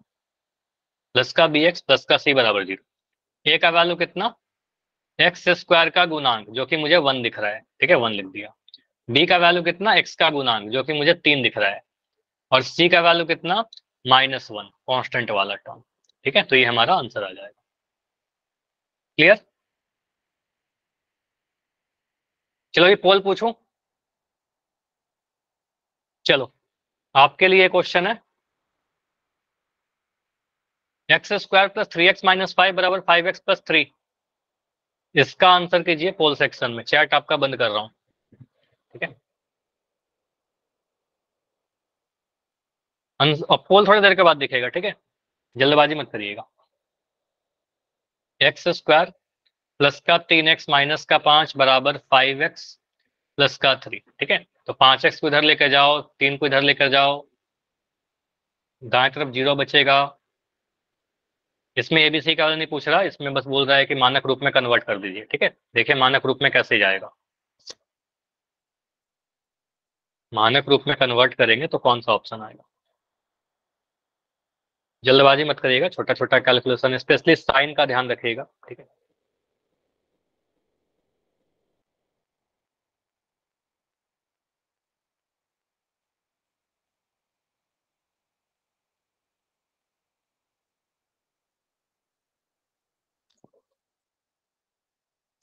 प्लस का bx प्लस का c बराबर 0। ए का वैल्यू कितना, एक्स स्क्वायर का गुणांक जो कि मुझे 1 दिख रहा है, ठीक है, 1 लिख दिया। बी का वैल्यू कितना, एक्स का गुणांक जो कि मुझे 3 दिख रहा है, और सी का वैल्यू कितना, -1 कांस्टेंट वाला टर्म, ठीक है। तो ये हमारा आंसर आ जाएगा। क्लियर? चलो ये पोल पूछूं, चलो आपके लिए क्वेश्चन है, x square plus 3x minus 5 बराबर 5x प्लस 3, इसका आंसर कीजिए पोल सेक्शन में, चैट आपका बंद कर रहा हूं, ठीक है। पोल थोड़ी देर के बाद दिखेगा, ठीक है, जल्दबाजी मत करिएगा। एक्स स्क्वायर प्लस का 3x माइनस का 5 बराबर 5x प्लस का 3, ठीक है। तो 5x को इधर लेकर जाओ, 3 को इधर लेकर जाओ, दाएं तरफ 0 बचेगा। इसमें एबीसी का नहीं पूछ रहा, इसमें बस बोल रहा है कि मानक रूप में कन्वर्ट कर दीजिए, ठीक है। देखिए मानक रूप में कैसे जाएगा, मानक रूप में कन्वर्ट करेंगे तो कौन सा ऑप्शन आएगा। जल्दबाजी मत करिएगा, छोटा छोटा कैलकुलेशन, स्पेशली साइन का ध्यान रखिएगा, ठीक है।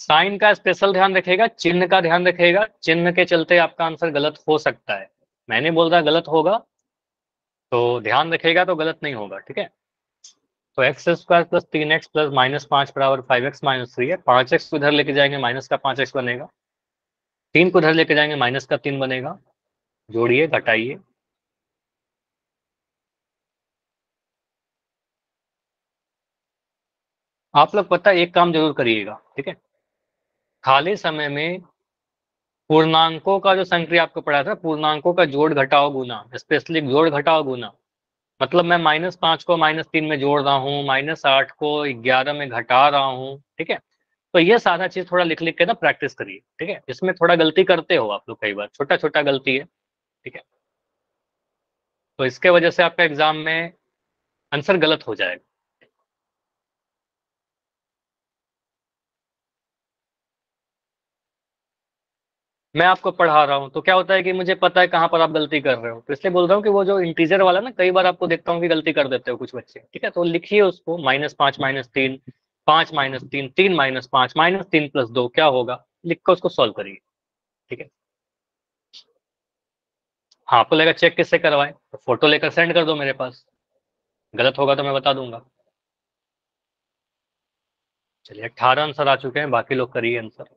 साइन का स्पेशल ध्यान रखेगा, चिन्ह का ध्यान रखेगा, चिन्ह के चलते आपका आंसर गलत हो सकता है, मैं नहीं बोल रहा गलत होगा, तो ध्यान रखेगा तो गलत नहीं होगा, ठीक है। तो x square plus 3x plus -5 बराबर 5x माइनस 3 है, 5x को इधर लेके जाएंगे माइनस का 5x बनेगा, 3 को इधर लेके जाएंगे माइनस का 3 बनेगा, जोड़िए घटाइए, आप लोग पता है एक काम जरूर करिएगा, ठीक है। खाली समय में पूर्णांकों का जो संक्रिया आपको पढ़ा था, पूर्णांकों का जोड़ घटाओ गुना, स्पेशली जोड़ घटाओ गुना, मतलब मैं -5 को -3 में जोड़ रहा हूँ, -8 को 11 में घटा रहा हूँ, ठीक है। तो ये सारा चीज थोड़ा लिख लिख के ना प्रैक्टिस करिए, ठीक है। इसमें थोड़ा गलती करते हो आप लोग कई बार, छोटा छोटा गलती है, ठीक है। तो इसके वजह से आपका एग्जाम में आंसर गलत हो जाएगा। मैं आपको पढ़ा रहा हूँ तो क्या होता है कि मुझे पता है कहाँ पर आप गलती कर रहे हो, तो इसलिए बोल रहा हूँ कि वो जो इंटीजर वाला ना, कई बार आपको देखता हूँ कि गलती कर देते हो कुछ बच्चे, ठीक है। तो लिखिए उसको, -5 -3, 5 -3, 3 -5, -3 + 2 क्या होगा, लिख कर उसको सॉल्व करिए, ठीक है। हाँ, आपको लगेगा चेक किससे करवाए, तो फोटो लेकर सेंड कर दो मेरे पास, गलत होगा तो मैं बता दूंगा। चलिए 18 आंसर आ चुके हैं, बाकी लोग करिए आंसर।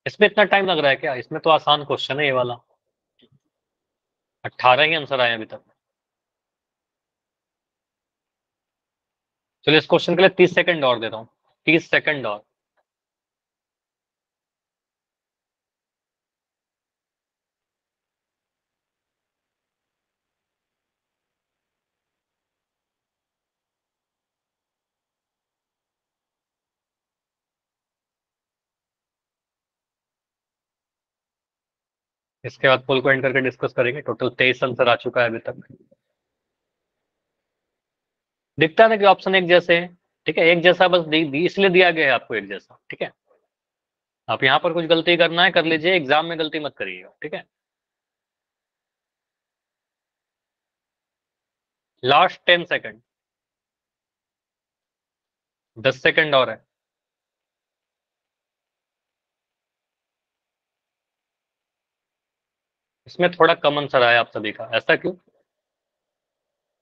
इसमें इतना टाइम लग रहा है क्या, इसमें तो आसान क्वेश्चन है ये वाला, 18 ही आंसर आए अभी तक। चलिए इस क्वेश्चन के लिए 30 सेकंड और देता हूँ, 30 सेकंड और। इसके बाद पोल को एंड करके डिस्कस करेंगे। टोटल 23 आंसर आ चुका है अभी तक। दिखता है ना कि ऑप्शन एक जैसे है, ठीक है, एक जैसा बस इसलिए दिया गया है आपको एक जैसा, ठीक है। आप यहाँ पर कुछ गलती करना है कर लीजिए, एग्जाम में गलती मत करिएगा, ठीक है। लास्ट 10 सेकंड, 10 सेकंड और है। इसमें थोड़ा कम आंसर आया आप सभी का, ऐसा क्यों?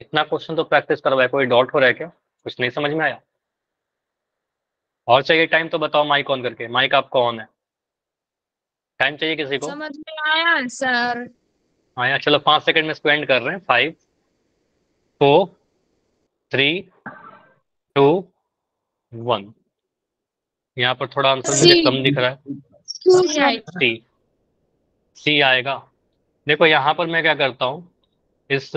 इतना क्वेश्चन तो प्रैक्टिस करवाया, कोई डाउट हो रहा है क्या? कुछ नहीं समझ में आया? और चाहिए टाइम तो बताओ, माइक ऑन करके। माइक आपका ऑन है, टाइम चाहिए किसी को? समझ में आया सर। आया, चलो 5 सेकंड में स्पेंड कर रहे हैं। 5 4 3 2 1। यहाँ पर थोड़ा आंसर मुझे सी। कम दिख रहा है। सी, सी आएगा। देखो यहाँ पर मैं क्या करता हूँ, इस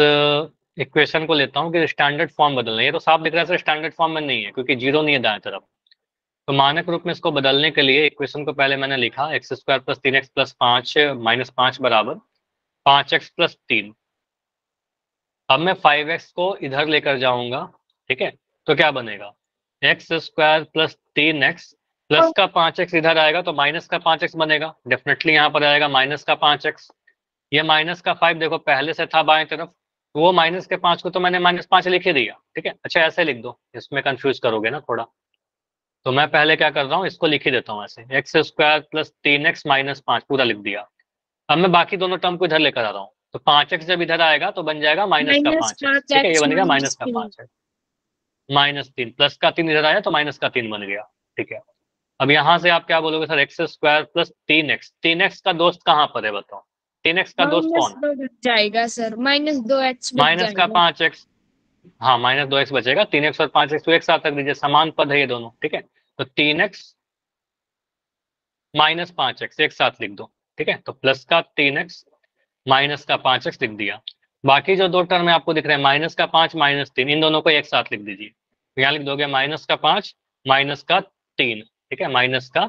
इक्वेशन को लेता हूँ कि स्टैंडर्ड फॉर्म बदलना है। ये तो साफ दिख रहा है सर स्टैंडर्ड फॉर्म में नहीं है, क्योंकि जीरो नहीं है दाएं तरफ। तो मानक रूप में इसको बदलने के लिए इक्वेशन को पहले मैंने लिखा x square plus 3x plus 5 minus 5 बराबर 5x प्लस 3। अब मैं 5x को इधर लेकर जाऊंगा, ठीक है, तो क्या बनेगा? X square plus 3x plus का 5x इधर आएगा तो माइनस का 5x बनेगा। डेफिनेटली यहाँ पर आएगा माइनस का 5x। ये माइनस का 5 देखो पहले से था बाएं तरफ, तो वो माइनस के 5 को तो मैंने माइनस 5 लिख ही दिया, ठीक है। अच्छा ऐसे लिख दो, इसमें कंफ्यूज करोगे ना थोड़ा, तो मैं पहले क्या कर रहा हूँ, इसको लिख ही देता हूँ ऐसे, x square plus 3x minus 5 पूरा लिख दिया। अब मैं बाकी दोनों टर्म को इधर लेकर आ रहा हूँ, तो 5x जब इधर आएगा तो बन जाएगा माइनस का 5x, ठीक है, ये बनेगा माइनस का 5x माइनस 3 प्लस का 3 इधर आया तो माइनस का 3 बन गया, ठीक है। अब यहाँ से आप क्या बोलोगे sir, X square plus 3x, 3x का दोस्त कहाँ पर है बताओ? 3x का दोस्त कौन है? जाएगा सर, -2x माइनस का 5x। हाँ माइनस 2x बचेगा, 3x और 5x तो एक साथ रख दीजिए, समान पद है ये दोनों, ठीक है। तो 3x माइनस 5x एक साथ लिख दो, ठीक है। तो प्लस का 3x माइनस का 5x लिख दिया। बाकी जो दो टर्म है आपको दिख रहे हैं, माइनस का 5 माइनस 3, इन दोनों को एक साथ लिख दीजिए। तो यहाँ लिख दोगे माइनस का 5 माइनस का 3, ठीक है, माइनस का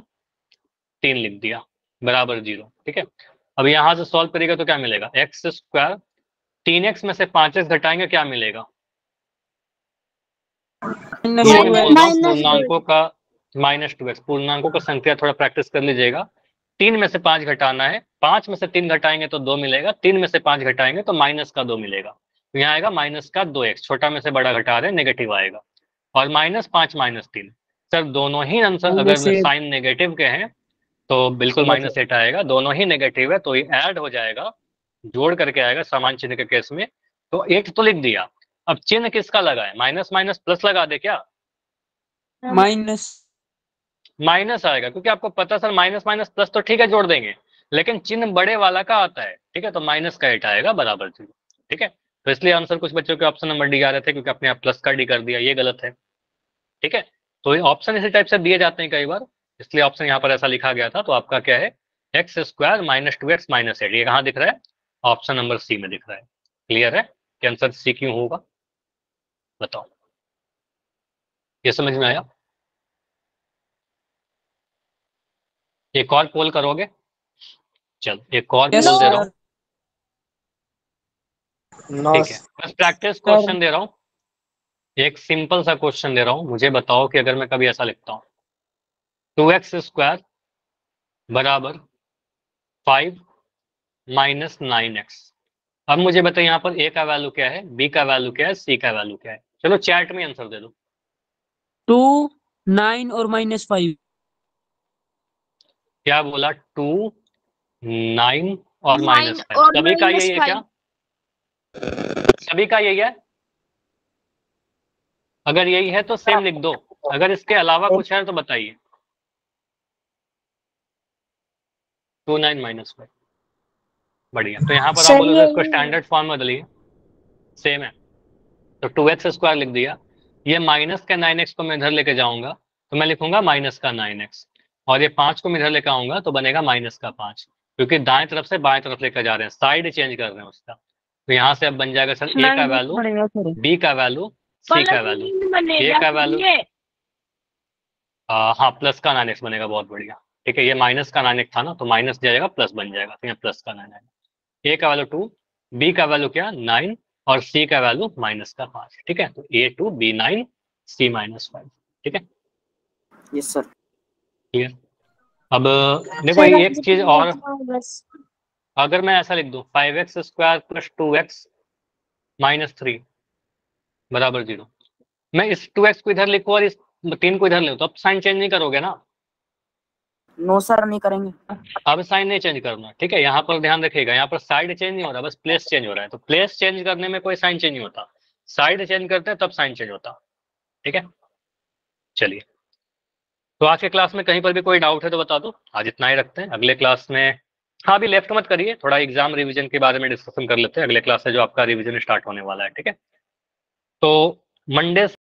3 लिख दिया बराबर 0, ठीक है। अब यहाँ से सॉल्व करेगा तो क्या मिलेगा? एक्स स्क्वायर 3x में से 5x घटाएंगे क्या मिलेगा? पूर्णांकों का -2x, पूर्णांकों का संख्या थोड़ा प्रैक्टिस कर लीजिएगा। 3 में से 5 घटाना है, 5 में से 3 घटाएंगे तो 2 मिलेगा, 3 में से 5 घटाएंगे तो माइनस का 2 मिलेगा। तो यहाँ आएगा माइनस का 2x, छोटा में से बड़ा घटा रहे नेगेटिव आएगा, और -5 -3 सर दोनों ही आंसर अगर साइन नेगेटिव के हैं तो बिल्कुल -8 आएगा। दोनों ही नेगेटिव है तो ये ऐड हो जाएगा, जोड़ करके आएगा समान चिन्ह के केस में। तो 8 तो लिख दिया, अब चिन्ह किसका लगाए? माइनस माइनस प्लस लगा दे क्या? माइनस आएगा, क्योंकि आपको पता सर माइनस माइनस प्लस तो ठीक है जोड़ देंगे, लेकिन चिन्ह बड़े वाला का आता है, ठीक है, तो माइनस का 8 आएगा बराबर 0, ठीक है। तो इसलिए आंसर कुछ बच्चों के ऑप्शन नंबर डी आ रहे थे, क्योंकि आपने प्लस का डी कर दिया, ये गलत है, ठीक है। तो ऑप्शन इसी टाइप से दिए जाते हैं कई बार, इसलिए ऑप्शन यहाँ पर ऐसा लिखा गया था। तो आपका क्या है? X square minus 2x minus 8, ये कहाँ दिख रहा है? ऑप्शन नंबर सी में दिख रहा है। क्लियर है कि आंसर सी क्यों होगा? बताओ, ये समझ में आया? एक और पोल करोगे? चल एक और पोल दे रहा हूँ, ठीक है, बस प्रैक्टिस क्वेश्चन दे रहा हूँ, एक सिंपल सा क्वेश्चन दे रहा हूँ। मुझे बताओ कि अगर मैं कभी ऐसा लिखता हूँ 2x स्क्वायर बराबर 5 माइनस 9x, अब मुझे बताइए यहाँ पर a का वैल्यू क्या है, b का वैल्यू क्या है, c का वैल्यू क्या है? चलो चैट में आंसर दे दो। 2 9 और -5। क्या बोला? 2 9 और -5, सभी का यही है क्या? सभी का यही है? अगर यही है तो सेम लिख दो, अगर इसके अलावा कुछ है तो बताइए। 2 9 -5, बढ़िया। तो यहाँ पर आप बोलो इसको स्टैंडर्ड फॉर्म में बदलिए, सेम है, तो 2x स्क्वायर लिख दिया। ये माइनस का 9x को मैं इधर लेके जाऊंगा तो मैं लिखूंगा माइनस का 9x, और ये 5 को मैं इधर लेकर आऊंगा तो बनेगा माइनस का 5, क्योंकि दाएं तरफ से बाएं तरफ लेकर जा रहे हैं, साइड चेंज कर रहे हैं उसका। तो यहाँ से अब बन जाएगा सर a का वैल्यू, b का वैल्यू, c का वैल्यू। a का वैल्यू हाँ प्लस का 9x बनेगा, बहुत बढ़िया, ठीक है। ये माइनस का 9x था ना, तो माइनस जाएगा प्लस बन जाएगा, तो यहाँ प्लस का 9 आएगा। a का वैल्यू 2, b का वैल्यू क्या 9, और c का वैल्यू माइनस का 5, ठीक है। तो a 2 b 9 c -5, ठीक है। Yes sir. क्लियर? अब देखो एक चीज और, अगर मैं ऐसा लिख दूं 5x square plus 2x minus 3 बराबर 0, मैं इस 2x को इधर लिखूं और इस 3 को इधर लिखूं, तो अब साइन चेंज नहीं करोगे ना? नो सर नहीं करेंगे। अब साइन नहीं चेंज करना, ठीक है। यहाँ पर ध्यान रखिएगा, यहाँ पर साइड चेंज नहीं हो रहा, बस प्लेस चेंज हो रहा है। तो प्लेस चेंज करने में कोई साइन चेंज नहीं होता, साइड चेंज करते हैं तब साइन चेंज होता, ठीक है। चलिए, तो आज के क्लास में कहीं पर भी कोई डाउट है तो बता दो। आज इतना ही रखते हैं, अगले क्लास में हाँ अभी लेफ्ट मत करिए, थोड़ा एग्जाम रिवीजन के बारे में डिस्कशन कर लेते हैं। अगले क्लास से जो आपका रिवीजन स्टार्ट होने वाला है, ठीक है। तो मंडे